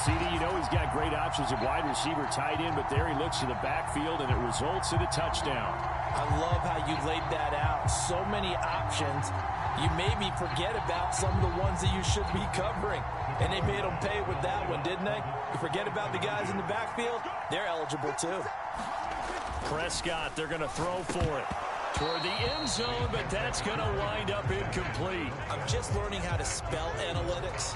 CD, you know he's got great options at wide receiver, tight end, but there he looks to the backfield, and it results in a touchdown. I love how you laid that out. So many options. You maybe forget about some of the ones that you should be covering. And they made them pay with that one, didn't they? You forget about the guys in the backfield, they're eligible too. Prescott, they're going to throw for it. Toward the end zone, but that's going to wind up incomplete. I'm just learning how to spell analytics,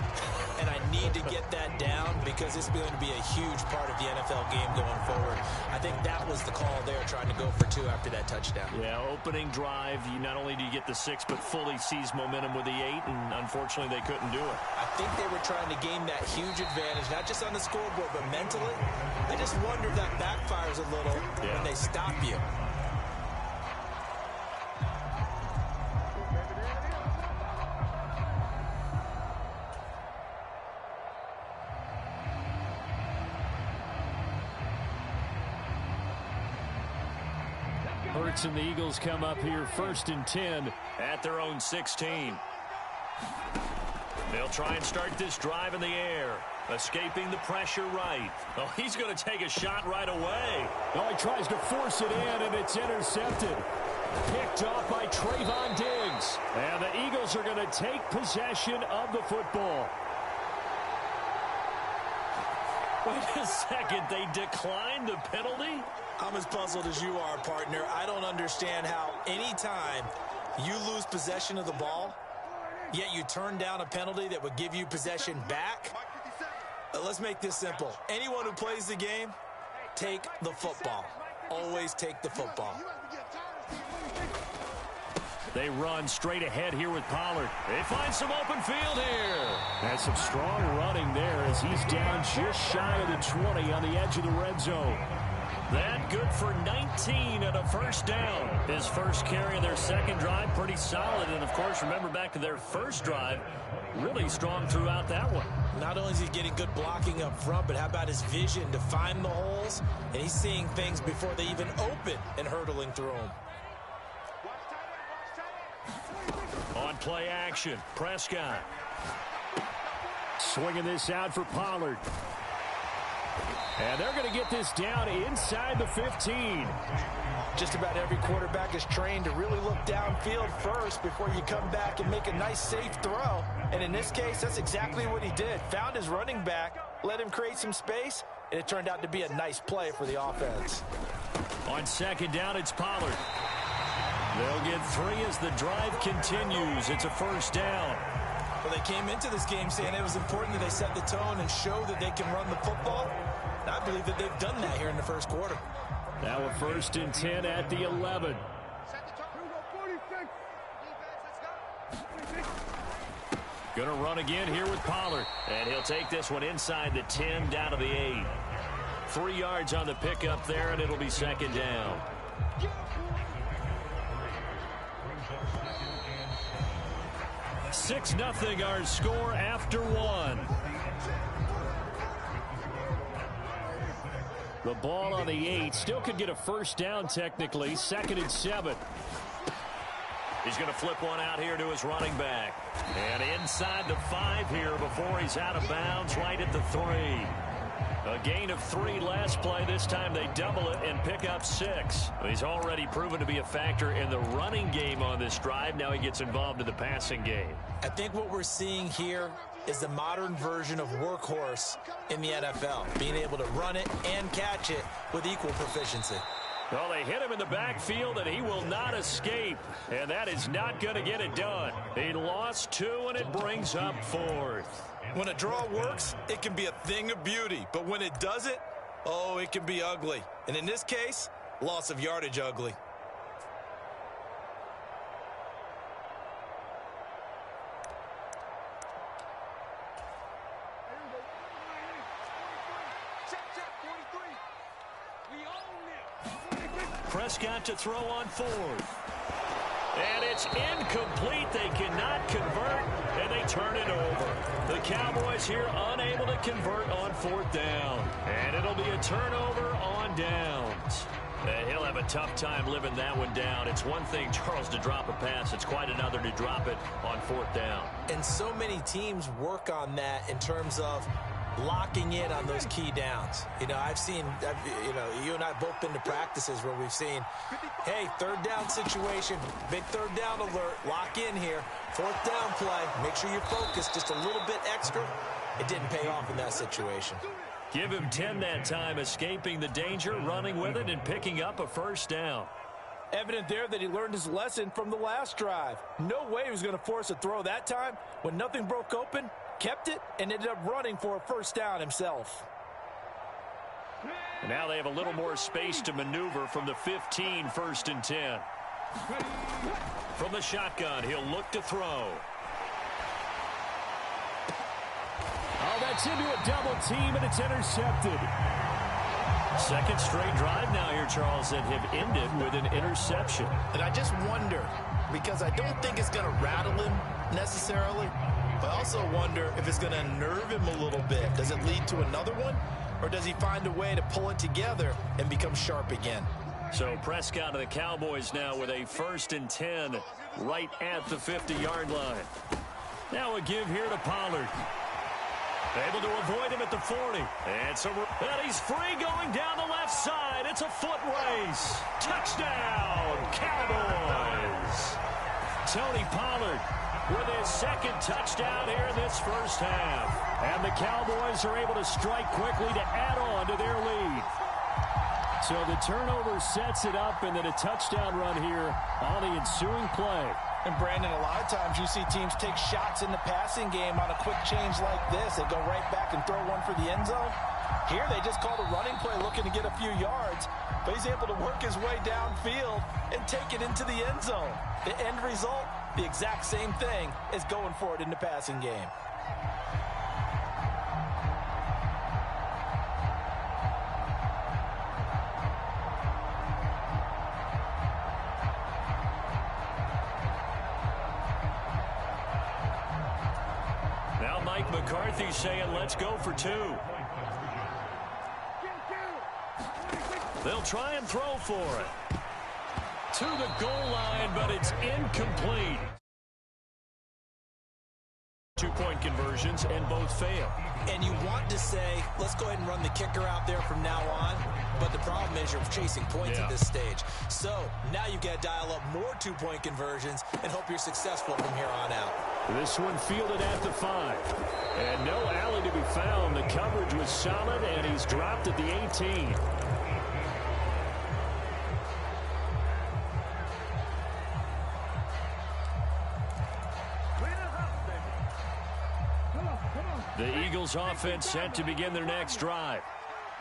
and I need to get that down because it's going to be a huge part of the NFL game going forward. I think that was the call there, trying to go for 2 after that touchdown. Yeah, opening drive, you not only do you get the 6, but fully seize momentum with the 8, and unfortunately they couldn't do it. I think they were trying to gain that huge advantage, not just on the scoreboard, but mentally. I just wonder if that backfires a little when they stop you. Hurts and the Eagles come up here 1st and 10 at their own 16. They'll try and start this drive in the air. Escaping the pressure right. Oh, he's going to take a shot right away. Oh, he tries to force it in, and it's intercepted. Picked off by Trayvon Diggs. And the Eagles are going to take possession of the football. Wait a second. They declined the penalty? I'm as puzzled as you are, partner. I don't understand how any time you lose possession of the ball, yet you turn down a penalty that would give you possession back. Let's make this simple. Anyone who plays the game, take the football. Always take the football. They run straight ahead here with Pollard. They find some open field here. That's some strong running there as he's down just shy of the 20 on the edge of the red zone. That good for 19 and a first down. His first carry of their second drive, pretty solid. And, of course, remember back to their first drive, really strong throughout that one. Not only is he getting good blocking up front, but how about his vision to find the holes? And he's seeing things before they even open and hurdling through them. On play action, Prescott. Swinging this out for Pollard. And they're going to get this down inside the 15. Just about every quarterback is trained to really look downfield first before you come back and make a nice, safe throw. And in this case, that's exactly what he did. Found his running back, let him create some space, and it turned out to be a nice play for the offense. On second down, it's Pollard. They'll get 3 as the drive continues. It's a first down. Well, they came into this game saying it was important that they set the tone and show that they can run the football. And I believe that they've done that here in the first quarter. Now a 1st and 10 at the 11. Gonna run again here with Pollard. And he'll take this one inside the 10 down to the 8. 3 yards on the pickup there, and it'll be second down. 6-0 our score after 1. The ball on the 8. Still could get a first down technically. 2nd and 7. He's going to flip one out here to his running back. And inside the 5 here before he's out of bounds right at the 3. A gain of 3 last play. This time they double it and pick up 6. He's already proven to be a factor in the running game on this drive. Now he gets involved in the passing game. I think what we're seeing here is the modern version of workhorse in the NFL, being able to run it and catch it with equal proficiency. Well, they hit him in the backfield, and he will not escape. And that is not going to get it done. He lost 2, and it brings up 4th. When a draw works, it can be a thing of beauty. But when it doesn't, oh, it can be ugly. And in this case, loss of yardage ugly. Prescott to throw on 4th. And it's incomplete. They cannot convert, and they turn it over. The Cowboys here unable to convert on 4th down. And it'll be a turnover on downs. He'll have a tough time living that one down. It's one thing, Charles, to drop a pass. It's quite another to drop it on 4th down. And so many teams work on that in terms of locking in on those key downs. You know, you and I both been to practices where we've seen, hey, 3rd down situation, big 3rd down alert, lock in here, 4th down play, make sure you focus just a little bit extra. It didn't pay off in that situation. Give him 10 that time, escaping the danger, running with it, and picking up a first down. Evident there that he learned his lesson from the last drive. No way he was going to force a throw that time. When nothing broke open, kept it, and ended up running for a first down himself. And now they have a little more space to maneuver from the 15, 1st and 10. From the shotgun, he'll look to throw. Oh, that's into a double team, and it's intercepted. 2nd straight drive now here, Charles, that have ended with an interception. And I just wonder, because I don't think it's going to rattle him necessarily, but I also wonder if it's going to unnerve him a little bit. Does it lead to another one, or does he find a way to pull it together and become sharp again? So Prescott and the Cowboys now with a 1st and 10 right at the 50-yard line. Now a give here to Pollard. Able to avoid him at the 40. And he's free going down the left side. It's a foot race. Touchdown, Cowboys. Tony Pollard with his second touchdown here in this first half. And the Cowboys are able to strike quickly to add on to their lead. So the turnover sets it up, and then a touchdown run here on the ensuing play. And, Brandon, a lot of times you see teams take shots in the passing game on a quick change like this. They go right back and throw one for the end zone. Here they just called a running play looking to get a few yards, but he's able to work his way downfield and take it into the end zone. The end result, the exact same thing as going for it in the passing game. McCarthy saying, let's go for 2. They'll try and throw for it. To the goal line, but it's incomplete. 2-point conversions, and both fail. And you want to say, let's go ahead and run the kicker out there from now on. But the problem is you're chasing points at this stage. So now you've got to dial up more 2-point conversions and hope you're successful from here on out. This one fielded at the 5. And no alley to be found. The coverage was solid, and he's dropped at the 18. The Eagles offense set to begin their next drive.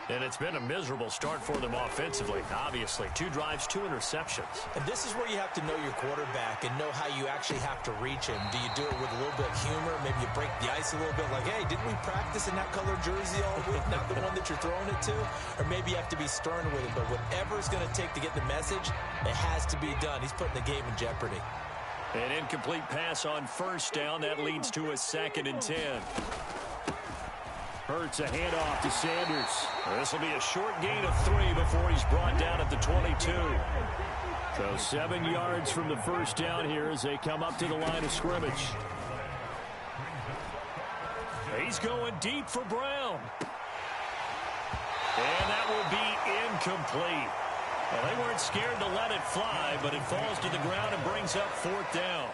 And it's been a miserable start for them offensively, obviously. 2 drives, 2 interceptions. And this is where you have to know your quarterback and know how you actually have to reach him. Do you do it with a little bit of humor? Maybe you break the ice a little bit like, hey, didn't we practice in that color jersey all week? Not the one that you're throwing it to? Or maybe you have to be stern with it. But whatever it's going to take to get the message, it has to be done. He's putting the game in jeopardy. An incomplete pass on first down. That leads to a 2nd and 10. Hurts a handoff to Sanders. This will be a short gain of 3 before he's brought down at the 22. So 7 yards from the first down here as they come up to the line of scrimmage. He's going deep for Brown. And that will be incomplete. Well, they weren't scared to let it fly, but it falls to the ground and brings up 4th down.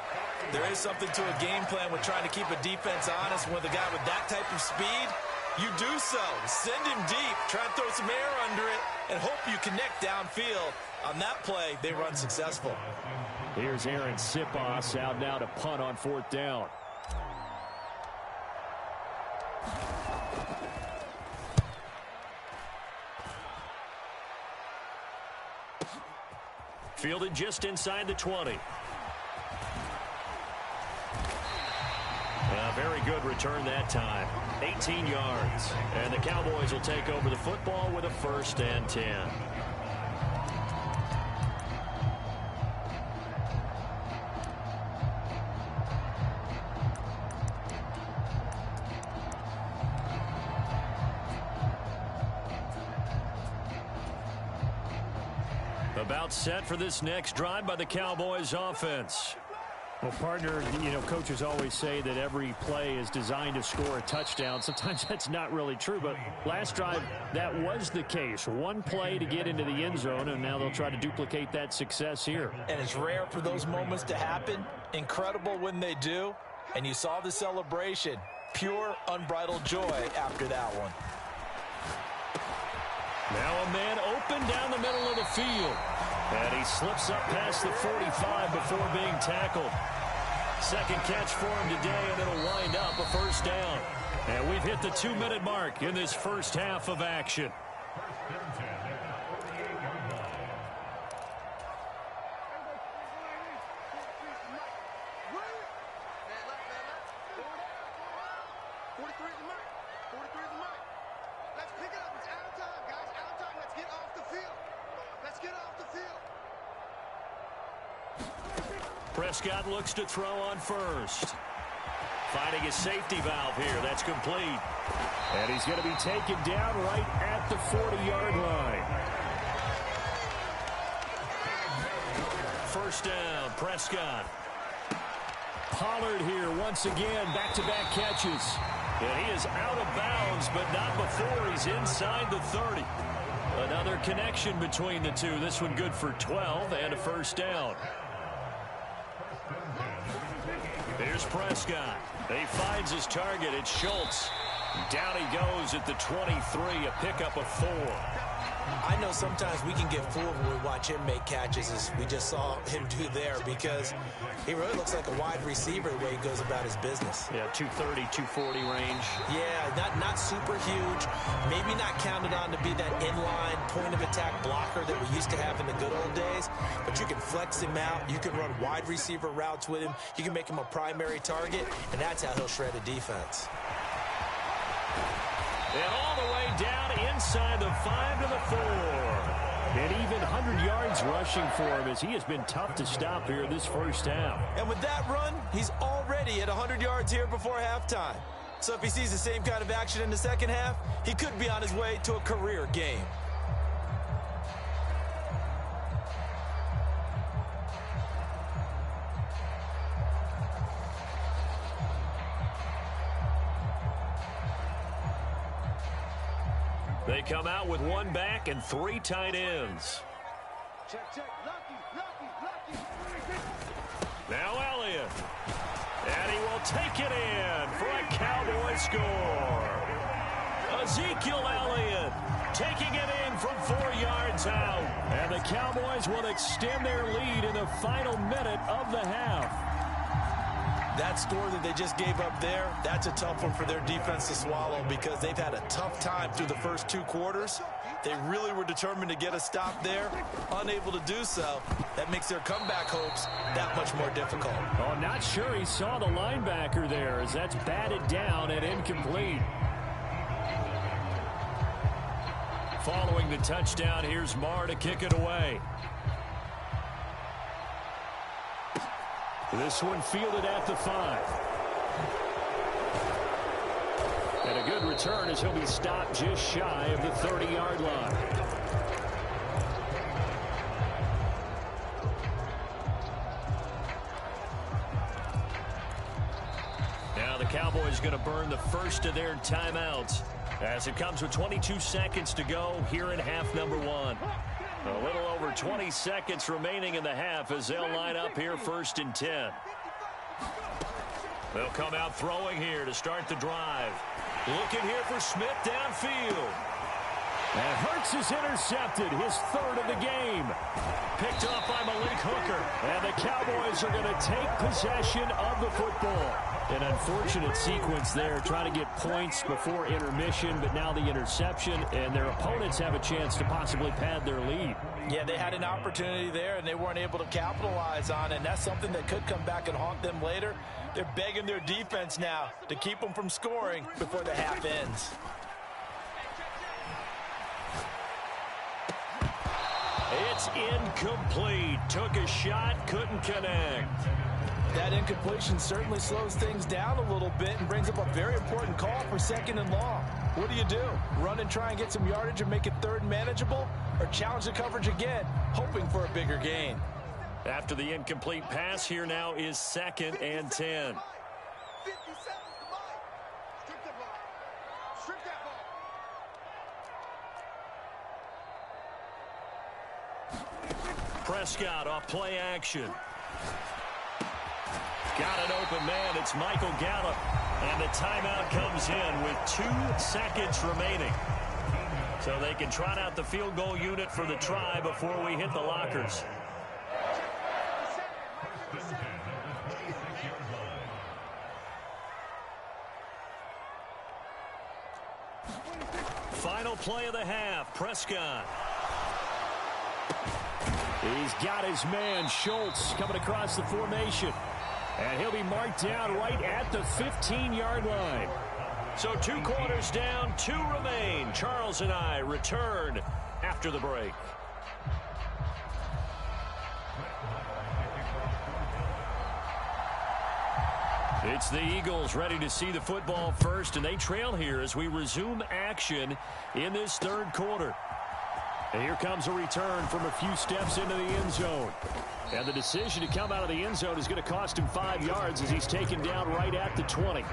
There is something to a game plan with trying to keep a defense honest. With a guy with that type of speed, you do so. Send him deep. Try and throw some air under it and hope you connect downfield. On that play, they run successful. Here's Aaron Sipos out now to punt on 4th down. Fielded just inside the 20. A very good return that time. 18 yards. And the Cowboys will take over the football with a 1st and 10. About set for this next drive by the Cowboys offense. Well, partner, coaches always say that every play is designed to score a touchdown. Sometimes that's not really true, but last drive, that was the case. One play to get into the end zone, and now they'll try to duplicate that success here. And it's rare for those moments to happen. Incredible when they do. And you saw the celebration. Pure, unbridled joy after that one. Now a man open down the middle of the field. And he slips up past the 45 before being tackled. Second catch for him today, and it'll wind up a 1st down. And we've hit the 2-minute mark in this first half of action. Prescott looks to throw on first. Finding his safety valve here. That's complete. And he's going to be taken down right at the 40-yard line. 1st down, Prescott. Pollard here once again, back-to-back catches. And he is out of bounds, but not before he's inside the 30. Another connection between the two. This one good for 12 and a first down. Here's Prescott. He finds his target. It's Schultz. Down he goes at the 23, a pickup of 4. I know sometimes we can get fooled when we watch him make catches, as we just saw him do there, because he really looks like a wide receiver the way he goes about his business. Yeah, 230, 240 range. Yeah, not super huge. Maybe not counted on to be that inline point-of-attack blocker that we used to have in the good old days, but you can flex him out. You can run wide receiver routes with him. You can make him a primary target, and that's how he'll shred a defense. And all the way down inside the 5 to the 4. And even 100 yards rushing for him, as he has been tough to stop here this first half. And with that run, he's already at 100 yards here before halftime. So if he sees the same kind of action in the second half, he could be on his way to a career game. They come out with 1 back and 3 tight ends. Now Elliott. And he will take it in for a Cowboy score. Ezekiel Elliott taking it in from 4 yards out. And the Cowboys will extend their lead in the final minute of the half. That score that they just gave up there, that's a tough one for their defense to swallow, because they've had a tough time through the first 2 quarters. They really were determined to get a stop there, unable to do so. That makes their comeback hopes that much more difficult. Oh, not sure he saw the linebacker there, as that's batted down and incomplete. Following the touchdown, here's Marr to kick it away. This one fielded at the 5. And a good return as he'll be stopped just shy of the 30-yard line. Now the Cowboys going to burn the first of their timeouts, as it comes with 22 seconds to go here in half number 1. A little over 20 seconds remaining in the half as they'll line up here 1st and 10. They'll come out throwing here to start the drive. Looking here for Smith downfield. And Hurts is intercepted, his 3rd of the game. Picked off by Malik Hooker. And the Cowboys are going to take possession of the football. An unfortunate sequence there, trying to get points before intermission, but now the interception, and their opponents have a chance to possibly pad their lead. Yeah, they had an opportunity there, and they weren't able to capitalize on it, and that's something that could come back and haunt them later. They're begging their defense now to keep them from scoring before the half ends. It's incomplete. Took a shot, couldn't connect. That incompletion certainly slows things down a little bit and brings up a very important call for 2nd and long. What do? Run and try and get some yardage and make it 3rd and manageable? Or challenge the coverage again, hoping for a bigger gain? After the incomplete pass, here now is 2nd and 10. Prescott off play action. Got an open man. It's Michael Gallup. And the timeout comes in with 2 seconds remaining. So they can trot out the field goal unit for the try before we hit the lockers. Final play of the half. Prescott. He's got his man, Schultz, coming across the formation. And he'll be marked down right at the 15-yard line. So 2 quarters down, 2 remain. Charles and I return after the break. It's the Eagles ready to see the football first, and they trail here as we resume action in this 3rd quarter. And here comes a return from a few steps into the end zone. And the decision to come out of the end zone is going to cost him 5 yards as he's taken down right at the 20.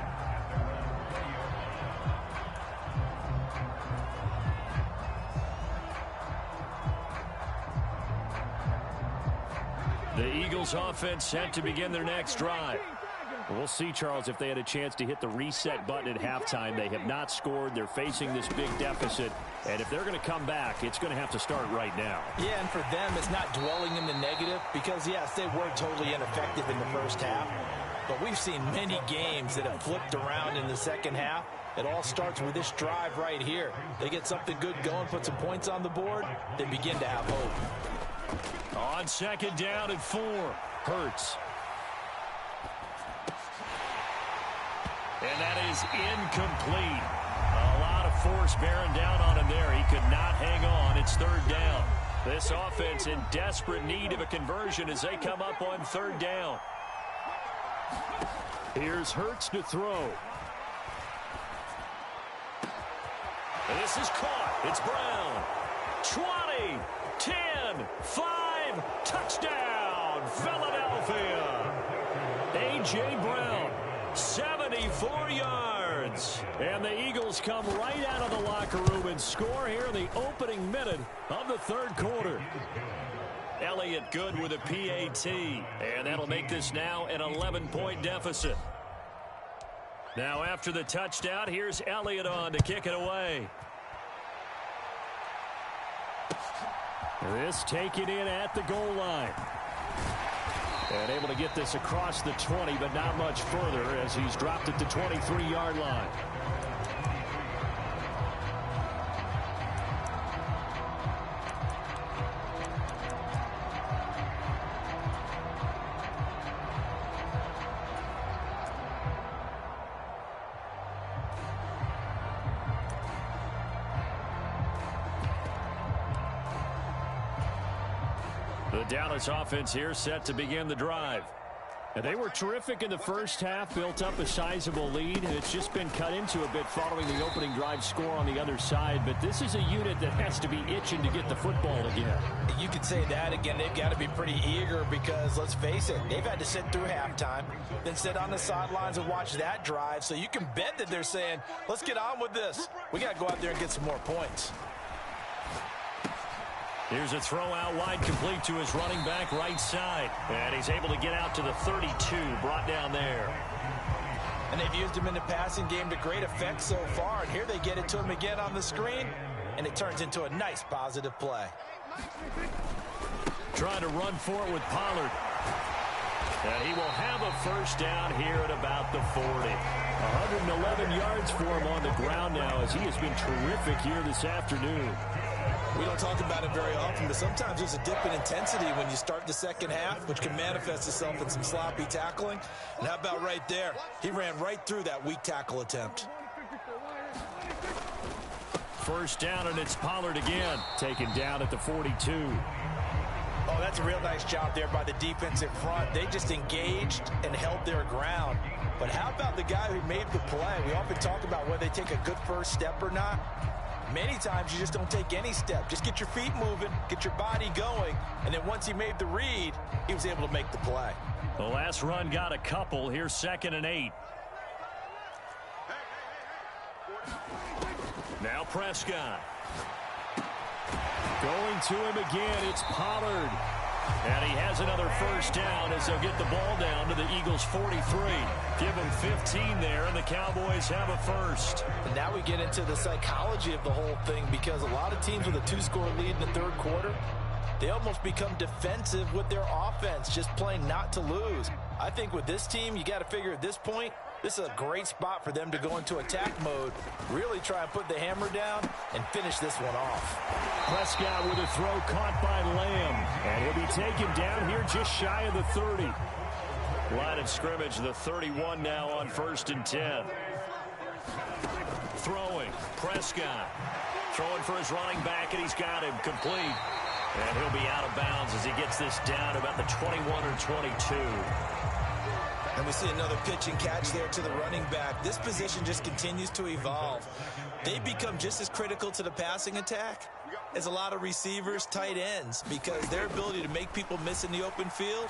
The Eagles offense set to begin their next drive. We'll see, Charles, if they had a chance to hit the reset button at halftime. They have not scored. They're facing this big deficit. And if they're going to come back, it's going to have to start right now. Yeah, and for them, it's not dwelling in the negative because, yes, they were totally ineffective in the first half. But we've seen many games that have flipped around in the second half. It all starts with this drive right here. They get something good going, put some points on the board, they begin to have hope. On second down and 4, Hurts. And that is incomplete. A lot of force bearing down on him there. He could not hang on. It's third down. This offense in desperate need of a conversion as they come up on third down. Here's Hurts to throw. And this is caught. It's Brown. 20, 10, 5, touchdown, Philadelphia. A.J. Brown, 74 yards. And the Eagles come right out of the locker room and score here in the opening minute of the third quarter. Elliott good with a PAT. And that'll make this now an 11-point deficit. Now after the touchdown, here's Elliott on to kick it away. This taken in at the goal line. And able to get this across the 20, but not much further as he's dropped at the 23-yard line. The Dallas offense here set to begin the drive. And they were terrific in the first half, built up a sizable lead, and it's just been cut into a bit following the opening drive score on the other side. But this is a unit that has to be itching to get the football again. You could say that again. They've got to be pretty eager because, let's face it, they've had to sit through halftime, then sit on the sidelines and watch that drive. So you can bet that they're saying, let's get on with this. We got to go out there and get some more points. Here's a throw out wide, complete to his running back right side. And he's able to get out to the 32, brought down there. And they've used him in the passing game to great effect so far. And here they get it to him again on the screen, and it turns into a nice positive play. Trying to run for it with Pollard. And he will have a first down here at about the 40. 111 yards for him on the ground now as he has been terrific here this afternoon. We don't talk about it very often, but sometimes there's a dip in intensity when you start the second half, which can manifest itself in some sloppy tackling. And how about right there? He ran right through that weak tackle attempt. First down, and it's Pollard again, taken down at the 42. Oh, that's a real nice job there by the defensive front. They just engaged and held their ground. But how about the guy who made the play? We often talk about whether they take a good first step or not. Many times you just don't take any step. Just get your feet moving, get your body going, and then once he made the read, he was able to make the play. The last run got a couple. Here's 2nd and 8. Now Prescott. Going to him again, it's Pollard. And he has another first down as they'll get the ball down to the Eagles' 43. Give him 15 there, and the Cowboys have a first. And now we get into the psychology of the whole thing because a lot of teams with a 2-score lead in the third quarter, they almost become defensive with their offense, just playing not to lose. I think with this team, you got to figure at this point, this is a great spot for them to go into attack mode, really try and put the hammer down and finish this one off. Prescott with a throw caught by Lamb. And he'll be taken down here just shy of the 30. Line of scrimmage, the 31 now on 1st and 10. Throwing, Prescott. Throwing for his running back, and he's got him complete. And he'll be out of bounds as he gets this down about the 21 or 22. And we see another pitch and catch there to the running back. This position just continues to evolve. They become just as critical to the passing attack is a lot of receivers, tight ends, because their ability to make people miss in the open field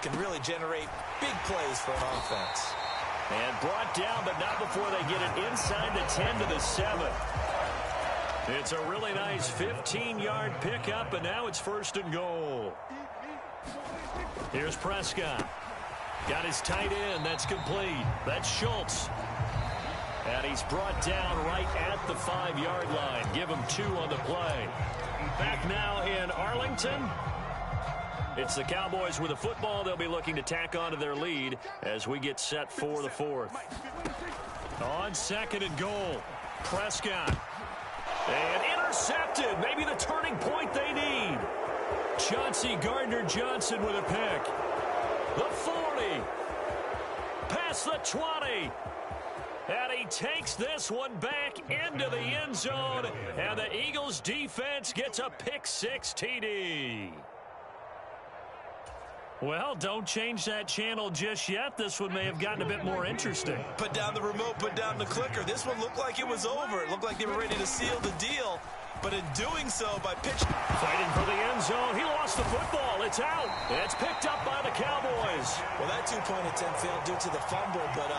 can really generate big plays for an offense. And brought down, but not before they get it inside the 10 to the 7. It's a really nice 15-yard pickup, and now it's 1st and goal. Here's Prescott. Got his tight end. That's complete. That's Schultz. And he's brought down right at the 5-yard line. Give him 2 on the play. Back now in Arlington. It's the Cowboys with the football. They'll be looking to tack on to their lead as we get set for the 4th. On 2nd and goal, Prescott. And intercepted. Maybe the turning point they need. Chauncey Gardner-Johnson with a pick. The 40. Past the 20. And he takes this one back into the end zone. And the Eagles defense gets a pick-6 TD. Well, don't change that channel just yet. This one may have gotten a bit more interesting. Put down the remote, put down the clicker. This one looked like it was over. It looked like they were ready to seal the deal. But in doing so, by pitch... Fighting for the end zone. He lost the football. It's out. It's picked up by the Cowboys. Well, that 2-point attempt failed due to the fumble. But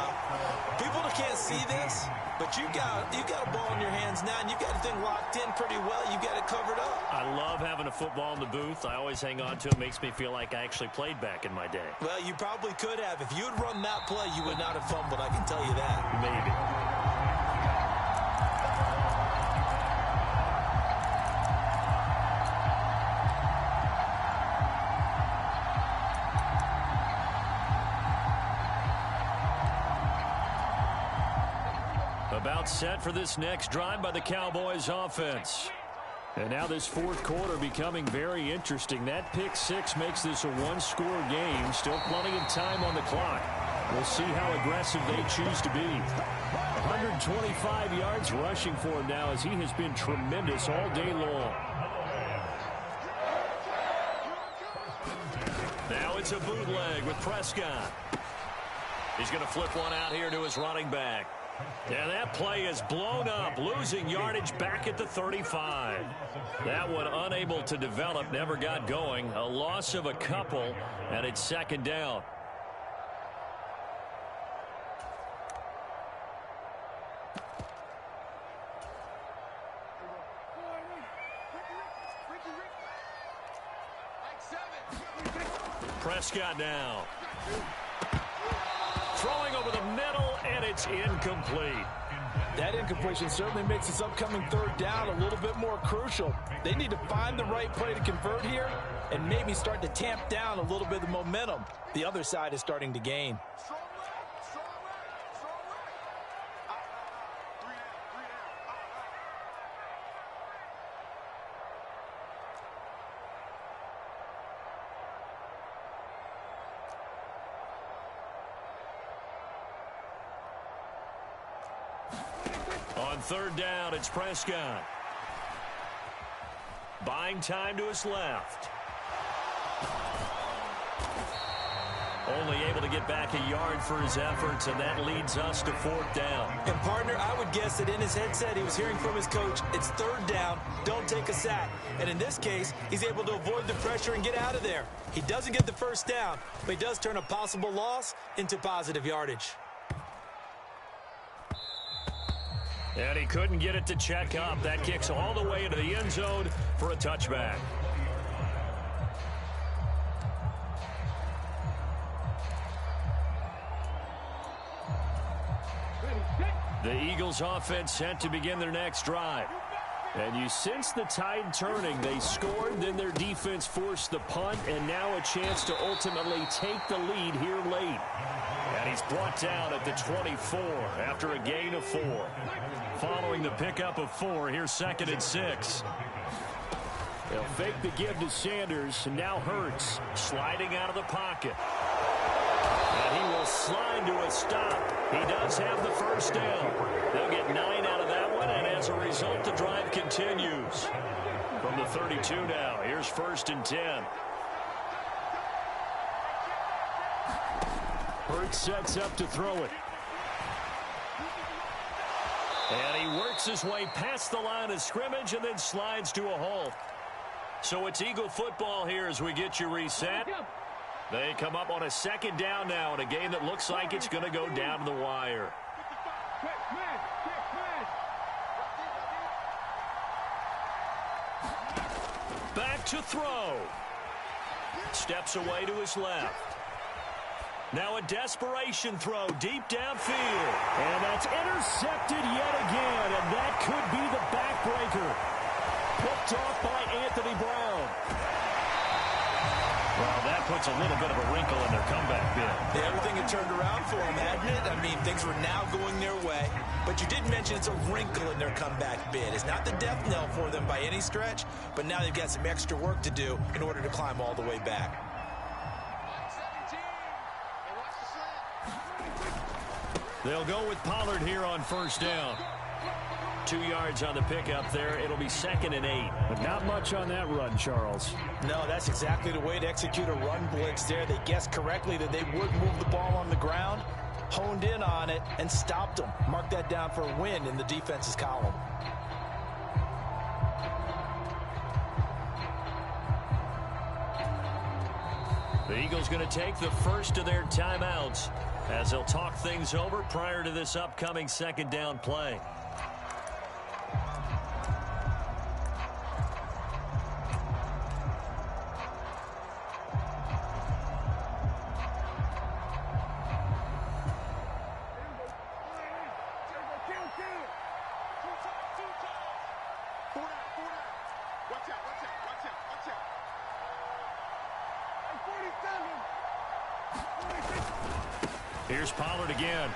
people that can't see this, but you got a ball in your hands now, and you got the thing locked in pretty well. You got it covered up. I love having a football in the booth. I always hang on to it. Makes me feel like I actually played back in my day. Well, you probably could have. If you had run that play, you would not have fumbled. I can tell you that. Maybe. About set for this next drive by the Cowboys offense. And now this 4th quarter becoming very interesting. That pick-6 makes this a 1-score game. Still plenty of time on the clock. We'll see how aggressive they choose to be. 125 yards rushing for him now as he has been tremendous all day long. Now it's a bootleg with Prescott. He's going to flip one out here to his running back. And that play is blown up, losing yardage back at the 35. That one unable to develop, never got going. A loss of a couple, and it's 2nd down. Prescott now. Throwing over the middle, and it's incomplete. That incompletion certainly makes this upcoming 3rd down a little bit more crucial. They need to find the right play to convert here and maybe start to tamp down a little bit of the momentum the other side is starting to gain. On 3rd down, it's Prescott. Buying time to his left. Only able to get back a yard for his efforts, and that leads us to 4th down. And, partner, I would guess that in his headset he was hearing from his coach, it's 3rd down, don't take a sack. And in this case, he's able to avoid the pressure and get out of there. He doesn't get the 1st down, but he does turn a possible loss into positive yardage. And he couldn't get it to check up. That kicks all the way into the end zone for a touchback. The Eagles offense set to begin their next drive. And you sense the tide turning. They scored, then their defense forced the punt, and now a chance to ultimately take the lead here late. And he's brought down at the 24 after a gain of 4. Following the pickup of 4, here's 2nd and 6. They'll fake the give to Sanders, and now Hurts sliding out of the pocket. And he will slide to a stop. He does have the 1st down. They'll get 9 out of that one, and as a result, the drive continues. From the 32 now, here's 1st and 10. Hurts sets up to throw it. And he works his way past the line of scrimmage and then slides to a halt. So it's Eagle football here as we get you reset. They come up on a second down now in a game that looks like it's going to go down to the wire. Back to throw. Steps away to his left. Now a desperation throw deep downfield. And that's intercepted yet again, and that could be the backbreaker. Picked off by Anthony Brown. Well, that puts a little bit of a wrinkle in their comeback bid. Yeah, everything had turned around for them, hadn't it? I mean, things were now going their way. But you did mention it's a wrinkle in their comeback bid. It's not the death knell for them by any stretch, but now they've got some extra work to do in order to climb all the way back. They'll go with Pollard here on first down. 2 yards on the pickup there. It'll be 2nd and 8. But not much on that run, Charles. No, that's exactly the way to execute a run blitz there. They guessed correctly that they would move the ball on the ground, honed in on it, and stopped them. Mark that down for a win in the defense's column. The Eagles going to take the first of their timeouts as they'll talk things over prior to this upcoming second down play. Here's Pollard again.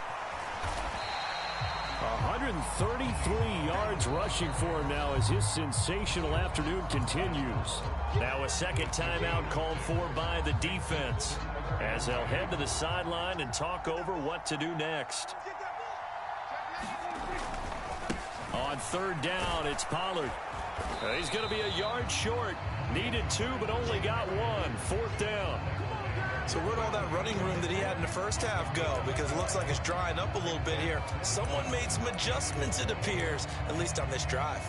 133 yards rushing for him now as his sensational afternoon continues. Now a second timeout called for by the defense as they'll head to the sideline and talk over what to do next. On third down, it's Pollard. He's going to be a yard short. Needed 2, but only got 1. 4th down. So where'd all that running room that he had in the first half go? Because it looks like it's drying up a little bit here. Someone made some adjustments, it appears, at least on this drive.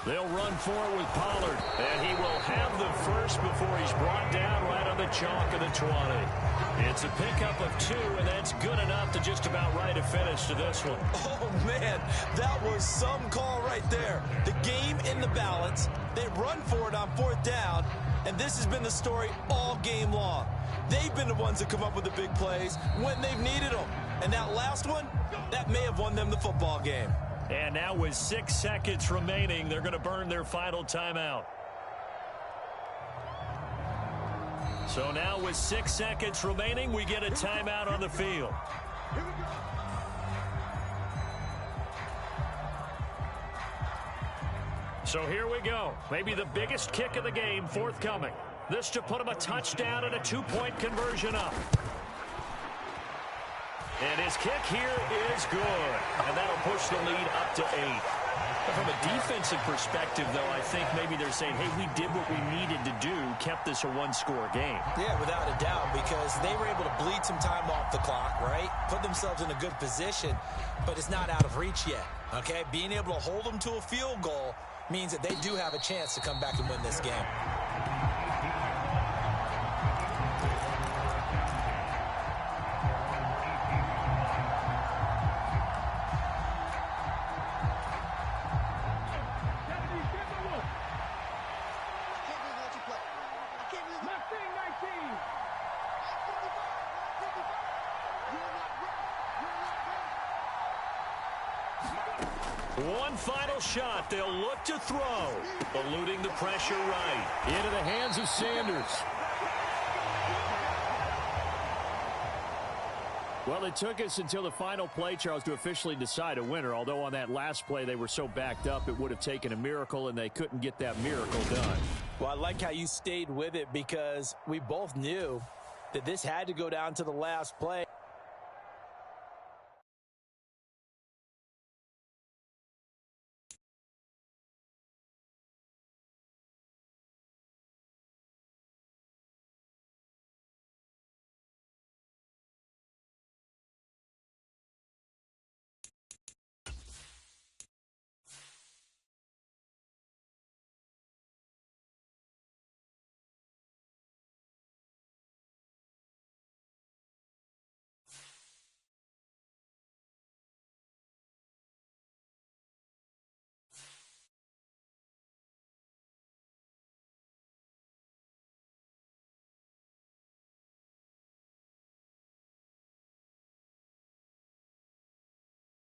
They'll run forward with Pollard, and he will have the first before he's brought down right on the chalk of the 20. It's a pickup of 2, and that's good enough to just about write a finish to this one. Oh, man, that was some call right there. The game in the balance. They run for it on 4th down, and this has been the story all game long. They've been the ones that come up with the big plays when they've needed them. And that last one, that may have won them the football game. And now with 6 seconds remaining, they're going to burn their final timeout. So now with 6 seconds remaining, we get a timeout on the field. So here we go. Maybe the biggest kick of the game forthcoming. This to put him a touchdown and a 2-point conversion up. And his kick here is good. And that'll push the lead up to 8. From a defensive perspective, though, I think maybe they're saying, hey, we did what we needed to do, kept this a 1-score game. Yeah, without a doubt, because they were able to bleed some time off the clock, right? Put themselves in a good position, but it's not out of reach yet, okay? Being able to hold them to a field goal means that they do have a chance to come back and win this game. One final shot. They'll look to throw. Eluding the pressure right. Into the hands of Sanders. Well, it took us until the final play, Charles, to officially decide a winner, although on that last play they were so backed up it would have taken a miracle, and they couldn't get that miracle done. Well, I like how you stayed with it because we both knew that this had to go down to the last play.